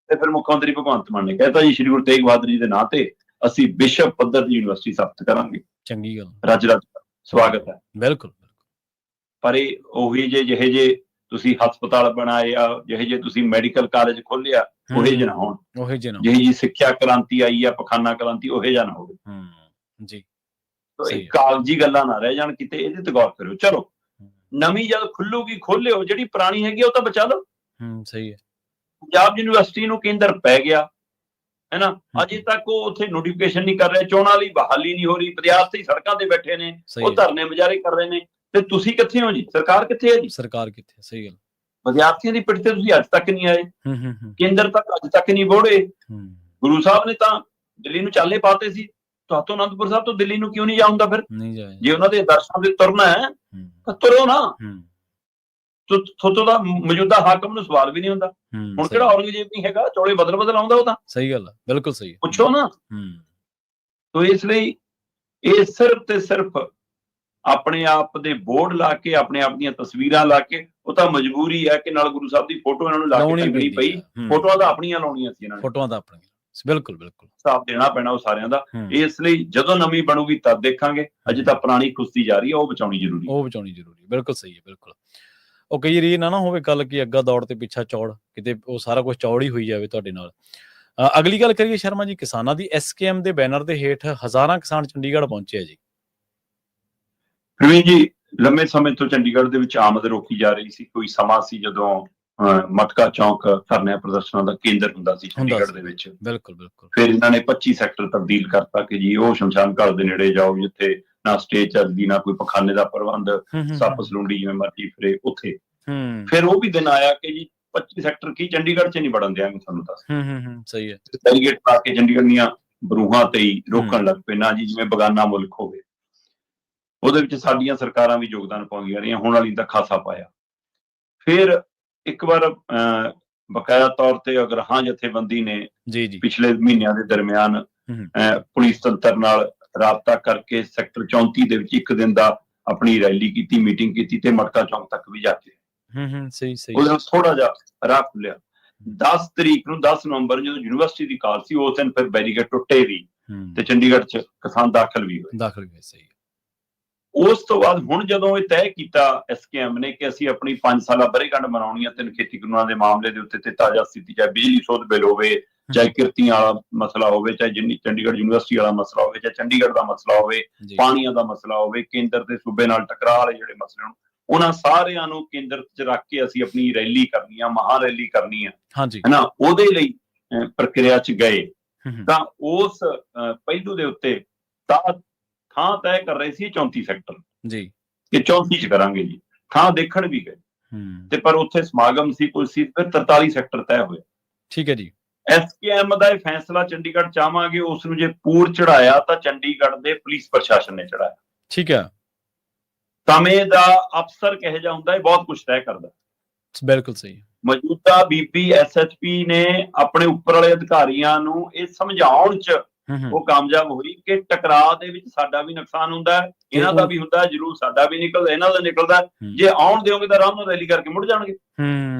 ਤੇ ਫਿਰ ਮੁੱਖ ਮੰਤਰੀ ਭਗਵੰਤ ਮਾਨ ਨੇ ਕਹਿਤਾ ਜੀ ਸ਼੍ਰੀ ਗੁਰੂ ਤੇਗ ਬਹਾਦਰ ਜੀ ਦੇ ਨਾਂ ਤੇ ਅਸੀਂ ਵਿਸ਼ਵ ਪੱਧਰ ਦੀ ਯੂਨੀਵਰਸਿਟੀ ਸਥਾਪਿਤ ਕਰਾਂਗੇ। ਚੰਗੀ ਗੱਲ, ਰੱਜ ਸਵਾਗਤ ਹੈ। ਬਿਲਕੁਲ। ਪਰ ਇਹ ਉਹੀ ਜਿਹੇ ਜੇ ਤੁਸੀਂ ਹਸਪਤਾਲ ਬਣਾਏ ਆ, ਜਿਹੇ ਜੇ ਤੁਸੀਂ ਮੈਡੀਕਲ ਕਾਲਜ ਖੋਲਿਆ, ਉਹੇ ਜਿਹੇ ਨਾ ਹੋਣ। ਜਿਹੀ ਜੀ ਸਿੱਖਿਆ ਕ੍ਰਾਂਤੀ ਆਈ ਆ, ਪਖਾਨਾ ਕ੍ਰਾਂਤੀ, ਉਹੇ ਜਿਹਾ ਨਾ ਹੋਵੇ ਜੀ। ਕਾਗਜ਼ੀ ਗੱਲਾਂ ਨਾ ਰਹਿ ਜਾਣ ਕਿਤੇ, ਇਹਦੇ ਤੇ ਗੌਰ ਕਰਿਓ। ਚਲੋ ਨਵੀਂ ਜਦ ਖੁੱਲੂਗੀ ਖੋਲਿਓ, ਜਿਹੜੀ ਪੁਰਾਣੀ ਹੈਗੀ ਉਹ ਤਾਂ ਬਚਾ ਲਓ। ਸਹੀ ਹੈ। ਪੰਜਾਬ ਯੂਨੀਵਰਸਿਟੀ ਨੂੰ ਕੇਂਦਰ ਪੈ ਗਿਆ ਹੈ ਨਾ, ਅਜੇ ਤੱਕ ਉਹ ਉੱਥੇ ਨੋਟੀਫਿਕੇਸ਼ਨ ਨਹੀਂ ਕਰ ਰਹੇ, ਚੋਣਾਂ ਲਈ ਬਹਾਲੀ ਨਹੀਂ ਹੋ ਰਹੀ, ਵਿਦਿਆਰਥੀ ਸੜਕਾਂ ਤੇ ਬੈਠੇ ਨੇ, ਉਹ ਧਰਨੇ ਮੁਜ਼ਾਹਰੇ ਕਰ ਰਹੇ ਨੇ, ਤੇ ਤੁਸੀਂ ਕਿੱਥੇ ਹੋ ਜੀ? ਸਰਕਾਰ ਕਿੱਥੇ ਹੈ ਜੀ? ਸਰਕਾਰ ਕਿੱਥੇ? ਸਹੀ ਗੱਲ। ਵਿਦਿਆਰਥੀਆਂ ਦੀ ਪਿੱਠ ਤੇ ਤੁਸੀਂ ਅੱਜ ਤੱਕ ਨਹੀਂ ਆਏ, ਕੇਂਦਰ ਤੱਕ ਅੱਜ ਤੱਕ ਨਹੀਂ ਵੋੜੇ। ਗੁਰੂ ਸਾਹਿਬ ਨੇ ਤਾਂ ਦਿੱਲੀ ਨੂੰ ਚਾਲੇ ਪਾਤੇ ਸੀ, ਤੁਹਾਤੋਂ ਅਨੰਦਪੁਰ ਸਾਹਿਬ ਤੋਂ ਦਿੱਲੀ ਨੂੰ ਕਿਉਂ ਨਹੀਂ ਜਾ ਹੁੰਦਾ? ਫਿਰ ਜੇ ਉਹਨਾਂ ਦੇ ਦਰਸ਼ਨਾਂ ਦੇ ਤੁਰਨਾ ਹੈ ਤਾਂ ਤੁਰੋ ਨਾ। ਤੁਹਾਤੋਂ ਦਾ ਮੌਜੂਦਾ ਹਾਕਮ ਨੂੰ ਸਵਾਲ ਵੀ ਨਹੀਂ ਹੁੰਦਾ। ਹੁਣ ਕਿਹੜਾ ਔਰੰਗਜ਼ੇਬ ਨਹੀਂ ਹੈਗਾ, ਚੌੜੇ ਬਦਲ ਆਉਂਦਾ ਉਹ ਤਾਂ। ਸਹੀ ਗੱਲ ਹੈ, ਬਿਲਕੁਲ ਸਹੀ। ਪੁੱਛੋ ਨਾ। ਤੋ ਇਸ ਲਈ ਇਹ ਸਿਰਫ ਤੇ ਸਿਰਫ ਆਪਣੇ ਆਪ ਦੇ ਬੋਰਡ ਲਾ ਕੇ, ਆਪਣੇ ਆਪ ਦੀਆਂ ਤਸਵੀਰਾਂ ਲਾ ਕੇ, ਉਹ ਤਾਂ ਮਜਬੂਰੀ ਹੈ ਕਿ ਨਾਲ ਗੁਰੂ ਸਾਹਿਬ ਦੀ ਫੋਟੋ ਇਹਨਾਂ ਨੂੰ ਲਾ ਕੇ ਟੰਗਣੀ ਪਈ। ਫੋਟੋਆਂ ਤਾਂ ਆਪਣੀਆਂ ਲਾਉਣੀਆਂ ਸੀ ਇਹਨਾਂ ਨੇ, ਫੋਟੋਆਂ ਤਾਂ ਆਪਣੀਆਂ। ਬਿਲਕੁਲ ਬਿਲਕੁਲ, ਹਿਸਾਬ ਦੇਣਾ ਪੈਣਾ ਉਹ ਸਾਰਿਆਂ ਦਾ। ਇਸ ਲਈ ਜਦੋਂ ਨਵੀਂ ਬਣੂਗੀ ਤਦ ਦੇਖਾਂਗੇ, ਅਜੇ ਤਾਂ ਪੁਰਾਣੀ ਖੁਸ਼ਤੀ ਜਾ ਰਹੀ ਹੈ, ਉਹ ਬਚਾਉਣੀ ਜ਼ਰੂਰੀ। ਬਿਲਕੁਲ ਸਹੀ ਹੈ, ਬਿਲਕੁਲ। ਉਹ ਕਈ ਵਾਰੀ ਇਹ ਨਾ ਹੋਵੇ ਗੱਲ ਕਿ ਅੱਗਾ ਦੌੜ ਤੇ ਪਿੱਛਾ ਚੌੜ, ਕਿਤੇ ਉਹ ਸਾਰਾ ਕੁਝ ਚੌੜ ਹੀ ਹੋਈ ਜਾਵੇ ਤੁਹਾਡੇ ਨਾਲ। ਅਗਲੀ ਗੱਲ ਕਰੀਏ ਸ਼ਰਮਾ ਜੀ, ਕਿਸਾਨਾਂ ਦੀ। SKM ਦੇ ਬੈਨਰ ਦੇ ਹੇਠ ਹਜ਼ਾਰਾਂ ਕਿਸਾਨ ਚੰਡੀਗੜ੍ਹ ਪਹੁੰਚੇ ਆ ਜੀ। ਪ੍ਰਵੀਨ ਜੀ, ਲੰਮੇ ਸਮੇਂ ਤੋਂ ਚੰਡੀਗੜ੍ਹ ਦੇ ਵਿੱਚ ਆਮਦ ਰੋਕੀ ਜਾ ਰਹੀ ਸੀ। ਕੋਈ ਸਮਾਂ ਸੀ ਜਦੋਂ ਮਟਕਾ ਚੌਂਕ ਧਰਨਿਆਂ ਪ੍ਰਦਰਸ਼ਨਾਂ ਦਾ ਕੇਂਦਰ ਹੁੰਦਾ ਸੀ ਚੰਡੀਗੜ੍ਹ ਦੇ ਵਿੱਚ। ਬਿਲਕੁਲ ਬਿਲਕੁਲ। ਫਿਰ ਇਹਨਾਂ ਨੇ 25 ਸੈਕਟਰ ਤਬਦੀਲ ਕਰਤਾ ਕਿ ਜੀ ਉਹ ਸ਼ਮਸ਼ਾਨ ਘਾਟ ਦੇ ਨੇੜੇ ਜਾਓ, ਜਿੱਥੇ ਨਾ ਸਟੇਜ ਚੱਲਦੀ, ਨਾ ਕੋਈ ਪਖਾਨੇ ਦਾ ਪ੍ਰਬੰਧ, ਸੱਪ ਸਲੂੰਡੀ ਜਿਵੇਂ ਮਰਜ਼ੀ ਫਿਰੇ ਉੱਥੇ। ਫਿਰ ਉਹ ਵੀ ਦਿਨ ਆਇਆ ਕਿ ਜੀ 25 ਸੈਕਟਰ ਕੀ ਚੰਡੀਗੜ੍ਹ 'ਚ ਨਹੀਂ ਵੜਨ ਦਿਆਂਗੇ ਤੁਹਾਨੂੰ ਦੱਸ। ਸਹੀ ਹੈ। ਬੈਰੀਗੇਡ ਪਾ ਕੇ ਚੰਡੀਗੜ੍ਹ ਦੀਆਂ ਬਰੂਹਾਂ ਤੇ ਹੀ ਰੋਕਣ ਲੱਗ ਪਏ, ਨਾ ਜੀ ਜਿਵੇਂ ਬਗਾਨਾ ਮੁਲਕ ਹੋਵੇ। ਉਹਦੇ ਵਿੱਚ ਸਾਡੀਆਂ ਸਰਕਾਰਾਂ ਵੀ ਯੋਗਦਾਨ ਪਾਉਂਦੀਆਂ ਰਹੀਆਂ, ਹੁਣ ਵਾਲੀ ਤਾਂ ਖਾਸਾ ਪਾਇਆ। ਫਿਰ ਇੱਕ ਵਾਰ ਬਕਾਇਆ ਤੌਰ ਤੇ ਅਗਰਾਹਾਂ ਜਥੇਬੰਦੀ ਨੇ ਪਿਛਲੇ ਮਹੀਨਿਆਂ ਦੇ ਦਰਮਿਆਨ ਪੁਲਿਸ ਤੰਤਰ ਨਾਲ ਰਾਬਤਾ ਕਰਕੇ ਸੈਕਟਰ 34 ਦੇ ਵਿੱਚ ਇੱਕ ਦਿਨ ਦਾ ਆਪਣੀ ਰੈਲੀ ਕੀਤੀ, ਮੀਟਿੰਗ ਕੀਤੀ ਤੇ ਮਟਕਾ ਚੌਂਕ ਤੱਕ ਵੀ ਜਾ ਕੇ ਉਹਦੇ ਨਾਲ ਥੋੜਾ ਜਿਹਾ ਰਾਹ ਖੁੱਲਿਆ। 10 ਤਰੀਕ ਨੂੰ 10 ਨਵੰਬਰ ਜਦੋਂ ਯੂਨੀਵਰਸਿਟੀ ਦੀ ਕਾਲ ਸੀ, ਉਸ ਦਿਨ ਫਿਰ ਬੈਰੀਕੇਡ ਟੁੱਟੇ ਵੀ ਤੇ ਚੰਡੀਗੜ੍ਹ 'ਚ ਕਿਸਾਨ ਦਾਖਲ ਵੀ ਹੋਏ। ਸਹੀ। ਉਸ ਤੋਂ ਬਾਅਦ ਹੁਣ ਜਦੋਂ ਇਹ ਤੈਅ ਕੀਤਾ SKM ਨੇ ਕਿ ਅਸੀਂ ਆਪਣੀ 5 ਸਾਲਾ ਵਰ੍ਹੇਗੰਢ ਮਨਾਉਣੀ ਆ 3 ਖੇਤੀ ਕਾਨੂੰਨਾਂ ਦੇ ਮਾਮਲੇ ਦੇ ਉੱਤੇ ਤੇ ਤਾਜ਼ਾ ਸਥਿਤੀ, ਚਾਹੇ ਬਿਜਲੀ ਸੋਧ ਬਿੱਲ ਹੋਵੇ, ਚਾਹੇ ਕਿਰਤੀਆਂ ਵਾਲਾ ਮਸਲਾ ਹੋਵੇ, ਚਾਹੇ ਚੰਡੀਗੜ੍ਹ ਯੂਨੀਵਰਸਿਟੀ ਵਾਲਾ ਮਸਲਾ ਹੋਵੇ, ਚਾਹੇ ਚੰਡੀਗੜ੍ਹ ਦਾ ਮਸਲਾ ਹੋਵੇ, ਪਾਣੀਆਂ ਦਾ ਮਸਲਾ ਹੋਵੇ, ਕੇਂਦਰ ਤੇ ਸੂਬੇ ਨਾਲ ਟਕਰਾਅ ਵਾਲੇ ਜਿਹੜੇ ਮਸਲੇ ਹੋਣ, ਉਹਨਾਂ ਸਾਰਿਆਂ ਨੂੰ ਕੇਂਦਰ 'ਚ ਰੱਖ ਕੇ ਅਸੀਂ ਆਪਣੀ ਰੈਲੀ ਕਰਨੀ ਆ, ਮਹਾ ਰੈਲੀ ਕਰਨੀ ਆ, ਹਨਾ। ਉਹਦੇ ਲਈ ਪ੍ਰਕਿਰਿਆ 'ਚ ਗਏ ਤਾਂ ਉਸ ਪਹਿਲੂ ਦੇ ਉੱਤੇ ਥਾਂ ਤੈਅ ਕਰ ਰਹੇ ਸੀ 34 ਸੈਕਟਰ ਕਿ 34 'ਚ ਕਰਾਂਗੇ ਜੀ, ਥਾਂ ਦੇਖਣ ਵੀ ਗਏ ਤੇ ਪਰ ਉੱਥੇ ਸਮਾਗਮ ਸੀ, ਕੁਝ ਸੀ, ਫਿਰ 43 ਸੈਕਟਰ ਤੈਅ ਹੋਇਆ। ਠੀਕ ਹੈ ਜੀ। SKM ਦਾ ਇਹ ਫੈਸਲਾ ਚੰਡੀਗੜ੍ਹ ਚਾਹਾਂਗੇ ਉਸ ਨੂੰ ਜੇ ਪੂਰ ਚੜਾਇਆ ਤਾਂ ਚੰਡੀਗੜ੍ਹ ਦੇ ਪੁਲਿਸ ਪ੍ਰਸ਼ਾਸਨ ਨੇ ਚੜਾਇਆ। ਠੀਕ ਹੈ। ਸਮੇਂ ਦਾ ਅਫਸਰ ਕਿਹੋ ਜਿਹਾ ਹੁੰਦਾ ਹੈ, ਬਹੁਤ ਕੁਝ ਤੈਅ ਕਰਦਾ। ਬਿਲਕੁਲ ਸਹੀ। ਮੌਜੂਦਾ BP SHP ਨੇ ਆਪਣੇ ਉੱਪਰ ਵਾਲੇ ਅਧਿਕਾਰੀਆਂ ਨੂੰ ਇਹ ਸਮਝਾਉਣ 'ਚ ਉਹ ਕਾਮਯਾਬ ਹੋਈ ਕਿ ਟਕਰਾਅ ਦੇ ਵਿੱਚ ਸਾਡਾ ਵੀ ਨੁਕਸਾਨ ਹੁੰਦਾ, ਇਹਨਾਂ ਦਾ ਵੀ ਹੁੰਦਾ, ਜ਼ਰੂਰ ਸਾਡਾ ਵੀ ਨਿਕਲਦਾ, ਇਹਨਾਂ ਦਾ ਨਿਕਲਦਾ, ਜੇ ਆਉਣ ਦਿਓਗੇ ਤਾਂ ਆਰਾਮ ਨਾਲ ਰੈਲੀ ਕਰਕੇ ਮੁੜ ਜਾਣਗੇ।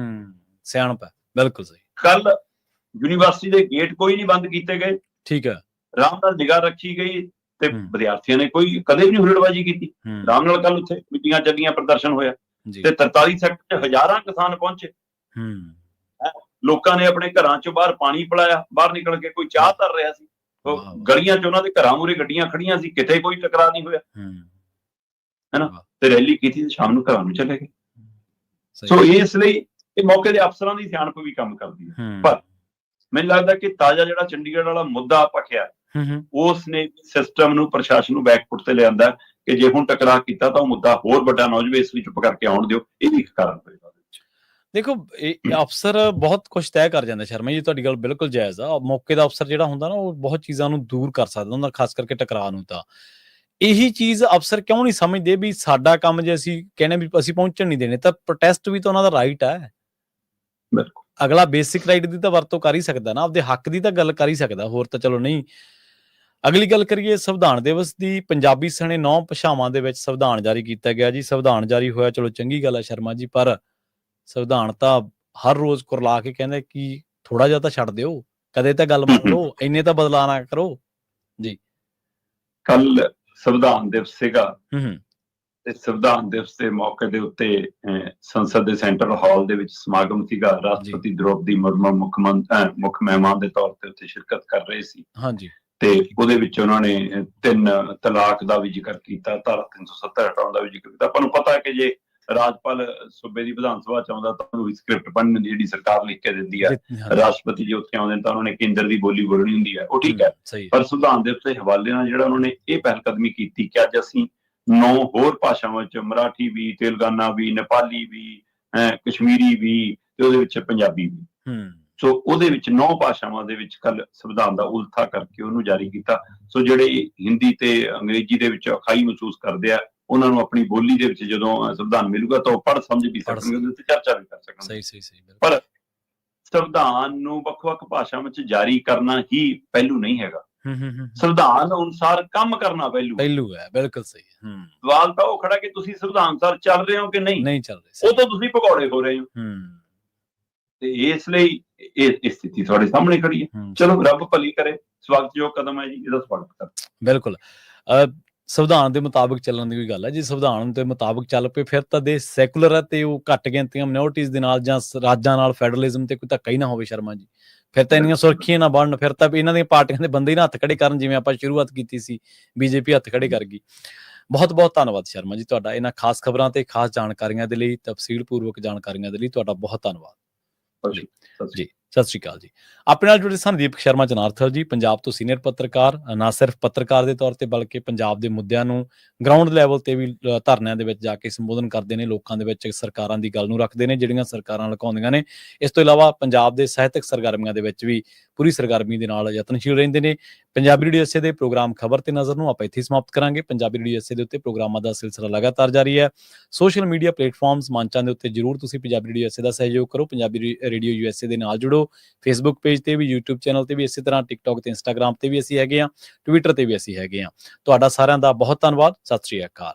ਸਿਆਣਪ ਹੈ, ਬਿਲਕੁਲ ਸਹੀ। ਕੱਲ ਯੂਨੀਵਰਸਿਟੀ ਦੇ ਗੇਟ ਕੋਈ ਨਹੀਂ ਬੰਦ ਕੀਤੇ ਗਏ, ਠੀਕ ਹੈ, ਆਰਾਮ ਨਾਲ ਨਿਗਾਹ ਰੱਖੀ ਗਈ ਤੇ ਵਿਦਿਆਰਥੀਆਂ ਨੇ ਕੋਈ ਕਦੇ ਵੀ ਨਹੀਂ ਹੁਲੜਬਾਜ਼ੀ ਕੀਤੀ, ਆਰਾਮ ਨਾਲ ਕੱਲ ਉੱਥੇ ਮੀਟਿੰਗਾਂ ਚੱਲੀਆਂ, ਪ੍ਰਦਰਸ਼ਨ ਹੋਇਆ ਤੇ 43 ਸੈਕਟਰ 'ਚ ਹਜ਼ਾਰਾਂ ਕਿਸਾਨ ਪਹੁੰਚੇ। ਲੋਕਾਂ ਨੇ ਆਪਣੇ ਘਰਾਂ 'ਚੋਂ ਬਾਹਰ ਪਾਣੀ ਪਿਲਾਇਆ, ਬਾਹਰ ਨਿਕਲ ਕੇ ਕੋਈ ਚਾਹ ਧਰ ਰਿਹਾ ਸੀ, ਗਲੀਆਂ 'ਚ ਉਹਨਾਂ ਦੇ ਘਰਾਂ ਮੂਹਰੇ ਗੱਡੀਆਂ ਖੜੀਆਂ ਸੀ, ਕਿਤੇ ਕੋਈ ਟਕਰਾਅ ਨਹੀਂ ਹੋਇਆ, ਹੈਨਾ, ਤੇ ਰੈਲੀ ਕੀਤੀ ਤੇ ਸ਼ਾਮ ਨੂੰ ਘਰਾਂ ਨੂੰ ਚਲੇ ਗਏ। ਸੋ ਇਸ ਲਈ ਇਹ ਮੌਕੇ ਦੇ ਅਫਸਰਾਂ ਦੀ ਸਿਆਣਪ ਵੀ ਕੰਮ ਕਰਦੀ ਹੈ। ਪਰ ਮੈਨੂੰ ਲੱਗਦਾ ਕਿ ਤਾਜ਼ਾ ਜਿਹੜਾ ਚੰਡੀਗੜ੍ਹ ਵਾਲਾ ਮੁੱਦਾ ਭਖਿਆ, ਉਸ ਨੇ ਸਿਸਟਮ ਨੂੰ, ਪ੍ਰਸ਼ਾਸਨ ਨੂੰ ਬੈਕਫੁੱਟ ਤੇ ਲਿਆਂਦਾ ਕਿ ਜੇ ਹੁਣ ਟਕਰਾਅ ਕੀਤਾ ਤਾਂ ਉਹ ਮੁੱਦਾ ਹੋਰ ਵੱਡਾ ਨਾ ਹੋ ਜਾਵੇ, ਇਸ ਲਈ ਚੁੱਪ ਕਰਕੇ ਆਉਣ ਦਿਓ, ਇਹ ਵੀ ਇੱਕ ਕਾਰਨ ਹੋਏਗਾ। ਦੇਖੋ, ਇਹ ਅਫਸਰ ਬਹੁਤ ਕੁਝ ਤੈਅ ਕਰ ਜਾਂਦਾ ਸ਼ਰਮਾ ਜੀ, ਤੁਹਾਡੀ ਗੱਲ ਬਿਲਕੁਲ ਜਾਇਜ਼ ਆ। ਮੌਕੇ ਦਾ ਅਫਸਰ ਜਿਹੜਾ ਹੁੰਦਾ ਨਾ, ਉਹ ਬਹੁਤ ਚੀਜ਼ਾਂ ਨੂੰ ਦੂਰ ਕਰ ਸਕਦਾ ਹੁੰਦਾ, ਖਾਸ ਕਰਕੇ ਟਕਰਾਅ ਨੂੰ। ਤਾਂ ਇਹੀ ਚੀਜ਼ ਅਫਸਰ ਕਿਉਂ ਨਹੀਂ ਸਮਝਦੇ ਵੀ ਸਾਡਾ ਕੰਮ ਜੇ ਅਸੀਂ ਕਹਿੰਦੇ ਵੀ ਅਸੀਂ ਪਹੁੰਚਣ ਨਹੀਂ ਦੇਣੇ, ਤਾਂ ਪ੍ਰੋਟੈਸਟ ਵੀ ਤਾਂ ਉਹਨਾਂ ਦਾ ਰਾਈਟ ਹੈ। ਬਿਲਕੁਲ, ਅਗਲਾ ਬੇਸਿਕ ਰਾਈਟ ਦੀ ਤਾਂ ਵਰਤੋਂ ਕਰ ਹੀ ਸਕਦਾ ਨਾ, ਆਪਦੇ ਹੱਕ ਦੀ ਤਾਂ ਗੱਲ ਕਰ ਹੀ ਸਕਦਾ, ਹੋਰ ਤਾਂ ਚਲੋ ਨਹੀਂ। ਅਗਲੀ ਗੱਲ ਕਰੀਏ ਸੰਵਿਧਾਨ ਦਿਵਸ ਦੀ। ਪੰਜਾਬੀ ਸਣੇ 9 ਭਾਸ਼ਾਵਾਂ ਦੇ ਵਿੱਚ ਸੰਵਿਧਾਨ ਜਾਰੀ ਕੀਤਾ ਗਿਆ ਜੀ। ਸੰਵਿਧਾਨ ਜਾਰੀ ਹੋਇਆ, ਚਲੋ ਚੰਗੀ ਗੱਲ ਹੈ ਸ਼ਰਮਾ ਜੀ, ਪਰ ਸੰਵਿਧਾਨ ਤਾਂ ਹਰ ਰੋਜ਼ ਕੁਰਲਾ ਕੇ ਕਹਿੰਦੇ ਕਿ ਥੋੜਾ ਜਿਹਾ ਤਾਂ ਛੱਡ ਦਿਓ, ਕਦੇ ਤਾਂ ਗੱਲ ਮੰਨ ਲਓ, ਇੰਨੇ ਤਾਂ ਬਦਲਾਅ ਨਾ ਕਰੋ ਜੀ। ਕੱਲ ਸੰਵਿਧਾਨ ਦਿਵਸ ਸੀਗਾ ਤੇ ਸੰਵਿਧਾਨ ਦਿਵਸ ਦੇ ਮੌਕੇ ਦੇ ਉੱਤੇ ਸੰਸਦ ਦੇ ਸੈਂਟਰਲ ਹਾਲ ਦੇ ਵਿੱਚ ਸਮਾਗਮ ਸੀਗਾ। ਰਾਸ਼ਟਰਪਤੀ ਦ੍ਰੋਪਦੀ ਮੁਰਮੂ ਮੁੱਖ ਮਹਿਮਾਨ ਦੇ ਤੌਰ ਤੇ ਉੱਥੇ ਸ਼ਿਰਕਤ ਕਰ ਰਹੇ ਸੀ। ਹਾਂਜੀ, ਤੇ ਉਹਦੇ ਵਿੱਚ ਉਹਨਾਂ ਨੇ 3 ਤਲਾਕ ਦਾ ਵੀ ਜ਼ਿਕਰ ਕੀਤਾ, ਧਾਰਾ 370 ਹਟਾਉਣ ਦਾ ਵੀ ਜ਼ਿਕਰ ਕੀਤਾ। ਆਪਾਂ ਨੂੰ ਪਤਾ ਹੈ ਕਿ ਜੇ ਰਾਜਪਾਲ ਸੂਬੇ ਦੀ ਵਿਧਾਨ ਸਭਾ ਚ ਆਉਂਦਾ ਤਾਂ ਉਹਨੂੰ ਸਕ੍ਰਿਪਟ ਪੜ੍ਹਨੀ ਹੁੰਦੀ, ਜਿਹੜੀ ਸਰਕਾਰ ਲਿਖ ਕੇ ਦਿੰਦੀ ਹੈ। ਰਾਸ਼ਟਰਪਤੀ ਜੇ ਉੱਥੇ ਆਉਂਦੇ ਤਾਂ ਉਹਨਾਂ ਨੇ ਕੇਂਦਰ ਦੀ ਬੋਲੀ ਬੋਲਣੀ ਹੁੰਦੀ ਹੈ, ਉਹ ਠੀਕ ਹੈ। ਪਰ ਸੰਵਿਧਾਨ ਦਿਵਸ ਦੇ ਹਵਾਲੇ ਨਾਲ ਜਿਹੜਾ ਉਹਨਾਂ ਨੇ ਇਹ ਪਹਿਲਕਦਮੀ ਕੀਤੀ ਕਿ ਅੱਜ ਅਸੀਂ 9 ਹੋਰ ਭਾਸ਼ਾਵਾਂ ਚ, ਮਰਾਠੀ ਵੀ, ਤੇਲੰਗਾਨਾ ਵੀ, ਨੇਪਾਲੀ ਵੀ, ਕਸ਼ਮੀਰੀ ਵੀ ਤੇ ਉਹਦੇ ਵਿੱਚ ਪੰਜਾਬੀ ਵੀ, ਸੋ ਉਹਦੇ ਵਿੱਚ 9 ਭਾਸ਼ਾਵਾਂ ਦੇ ਵਿੱਚ ਕੱਲ ਸੰਵਿਧਾਨ ਦਾ ਉਲਥਾ ਕਰਕੇ ਉਹਨੂੰ ਜਾਰੀ ਕੀਤਾ। ਸੋ ਜਿਹੜੇ ਹਿੰਦੀ ਤੇ ਅੰਗਰੇਜ਼ੀ ਦੇ ਵਿੱਚ ਅਖਾਈ ਮਹਿਸੂਸ ਕਰਦੇ ਆ, ਉਹਨਾਂ ਨੂੰ ਆਪਣੀ ਬੋਲੀ ਦੇ ਵਿੱਚ ਜਦੋਂ ਸੰਵਿਧਾਨ ਮਿਲੂਗਾ ਤਾਂ ਉਹ ਪੜ੍ਹ ਸਮਝ ਵੀ ਸਕਣਗੇ, ਉਹਦੇ ਉੱਤੇ ਚਰਚਾ ਵੀ ਕਰ ਸਕਣਗੇ। ਪਰ ਸੰਵਿਧਾਨ ਨੂੰ ਵੱਖ-ਵੱਖ ਭਾਸ਼ਾਵਾਂ ਵਿੱਚ ਜਾਰੀ ਕਰਨਾ ਹੀ ਪਹਿਲੂ ਨਹੀਂ ਹੈਗਾ, ਸੰਵਿਧਾਨ ਅਨੁਸਾਰ ਕੰਮ ਕਰਨਾ ਪਹਿਲੂ ਹੈ। ਬਿਲਕੁਲ ਸਹੀ। ਸਵਾਲ ਤਾਂ ਉਹ ਖੜਾ ਕਿ ਤੁਸੀਂ ਸੰਵਿਧਾਨ ਅਨੁਸਾਰ ਚੱਲ ਰਹੇ ਹੋ ਕਿ ਨਹੀਂ ਚੱਲ ਰਹੇ, ਉਹ ਤਾਂ ਤੁਸੀਂ ਭਗੌੜੇ ਹੋ ਰਹੇ ਹੋ। ਤੇ ਇਸ ਲਈ ਇਹ ਸਥਿਤੀ ਤੁਹਾਡੇ ਸਾਹਮਣੇ ਖੜੀ ਹੈ। ਚਲੋ ਰੱਬ ਭਲੀ ਕਰੇ, ਸਵਾਗਤਯੋਗ ਕਦਮ ਹੈ ਜੀ, ਇਹਦਾ ਸਵਾਗਤ ਕਰ। ਬਿਲਕੁਲ, ਸੰਵਿਧਾਨ ਦੇ ਮੁਤਾਬਿਕ ਚੱਲਣ ਦੀ ਕੋਈ ਗੱਲ ਹੈ। ਜੇ ਸੰਵਿਧਾਨ ਦੇ ਮੁਤਾਬਿਕ ਚੱਲ ਪਏ ਫਿਰ ਤਾਂ ਦੇਸ਼ ਸੈਕੂਲਰ ਹੈ ਤੇ ਉਹ ਘੱਟ ਗਿਣਤੀਆਂ ਮਿਨੋਰਟੀਜ਼ ਦੇ ਨਾਲ ਜਾਂ ਰਾਜਾਂ ਨਾਲ ਫੈਡਰਲਿਜ਼ਮ ਤੇ ਕੋਈ ਧੱਕਾ ਹੀ ਨਾ ਹੋਵੇ ਸ਼ਰਮਾ ਜੀ। ਫਿਰ ਤਾਂ ਇੰਨੀਆਂ ਸੁਰੱਖੀਆਂ ਨਾ ਬਣਨ, ਫਿਰ ਤਾਂ ਇਹਨਾਂ ਦੀਆਂ ਪਾਰਟੀਆਂ ਦੇ ਬੰਦੇ ਹੀ ਨਾ ਹੱਥ ਖੜੇ ਕਰਨ, ਜਿਵੇਂ ਆਪਾਂ ਸ਼ੁਰੂਆਤ ਕੀਤੀ ਸੀ, BJP ਹੱਥ ਖੜੇ ਕਰ ਗਈ। ਬਹੁਤ ਬਹੁਤ ਧੰਨਵਾਦ ਸ਼ਰਮਾ ਜੀ ਤੁਹਾਡਾ, ਇਹਨਾਂ ਖਾਸ ਖਬਰਾਂ ਤੇ ਖਾਸ ਜਾਣਕਾਰੀਆਂ ਦੇ ਲਈ, ਤਫਸੀਲ ਪੂਰਵਕ ਜਾਣਕਾਰੀਆਂ ਦੇ ਲਈ ਤੁਹਾਡਾ ਬਹੁਤ ਧੰਨਵਾਦ ਜੀ। ਸਤਿ ਸ਼੍ਰੀ ਅਕਾਲ ਜੀ। ਆਪਣੇ ਨਾਲ ਜੁੜੇ ਸਨ ਦੀਪਕ ਸ਼ਰਮਾ ਜਨਾਰਥਲ ਜੀ, ਪੰਜਾਬ ਤੋਂ ਸੀਨੀਅਰ ਪੱਤਰਕਾਰ, ਨਾ ਸਿਰਫ ਪੱਤਰਕਾਰ ਦੇ ਤੌਰ ਤੇ ਬਲਕਿ ਪੰਜਾਬ ਦੇ ਮੁੱਦਿਆਂ ਨੂੰ ਗਰਾਊਂਡ ਲੈਵਲ ਤੇ ਵੀ ਧਰਨਿਆਂ ਦੇ ਵਿੱਚ ਜਾ ਕੇ ਸੰਬੋਧਨ ਕਰਦੇ ਨੇ, ਲੋਕਾਂ ਦੇ ਵਿੱਚ ਸਰਕਾਰਾਂ ਦੀ ਗੱਲ ਨੂੰ ਰੱਖਦੇ ਨੇ ਜਿਹੜੀਆਂ ਸਰਕਾਰਾਂ ਲੁਕਾਉਂਦੀਆਂ ਨੇ। ਇਸ ਤੋਂ ਇਲਾਵਾ ਪੰਜਾਬ ਦੇ ਸਾਹਿਤਕ ਸਰਗਰਮੀਆਂ ਦੇ ਵਿੱਚ ਵੀ ਪੂਰੀ ਸਰਗਰਮੀ ਦੇ ਨਾਲ ਯਤਨਸ਼ੀਲ ਰਹਿੰਦੇ ਨੇ। ਪੰਜਾਬੀ ਰੇਡੀਓ ਐਸੇ ਦੇ ਪ੍ਰੋਗਰਾਮ ਖਬਰ ਤੇ ਨਜ਼ਰ ਨੂੰ ਆਪਾਂ ਇੱਥੇ ਸਮਾਪਤ ਕਰਾਂਗੇ। ਪੰਜਾਬੀ ਰੇਡੀਓ ਐਸੇ ਦੇ ਉੱਤੇ ਪ੍ਰੋਗਰਾਮਾਂ ਦਾ ਸਿਲਸਿਲਾ ਲਗਾਤਾਰ ਜਾਰੀ ਹੈ। ਸੋਸ਼ਲ ਮੀਡੀਆ ਪਲੇਟਫਾਰਮਸ ਮੰਚਾਂ ਦੇ ਉੱਤੇ ਜ਼ਰੂਰ ਤੁਸੀਂ ਪੰਜਾਬੀ ਰੇਡੀਓ ਐਸੇ ਦਾ ਸਹਿਯੋਗ ਕਰੋ। ਪੰਜਾਬੀ ਰੇਡੀਓ ਯੂਐਸਏ ਦੇ ਨਾਲ ਜੁੜੋ। ਫੇਸਬੁੱਕ ਪੇਜ ਤੇ ਵੀ, YouTube ਚੈਨਲ ਤੇ ਵੀ, ਇਸੇ ਤਰ੍ਹਾਂ ਟਿਕਟੌਕ ਤੇ ਇੰਸਟਾਗ੍ਰਾਮ ਤੇ ਵੀ ਅਸੀਂ ਹੈਗੇ ਹਾਂ, ਟਵਿੱਟਰ ਤੇ ਵੀ ਅਸੀਂ ਹੈਗੇ ਹਾਂ। ਤੁਹਾਡਾ ਸਾਰਿਆਂ ਦਾ ਬਹੁਤ ਧੰਨਵਾਦ। ਸਤਿ ਸ਼੍ਰੀ ਅਕਾਲ।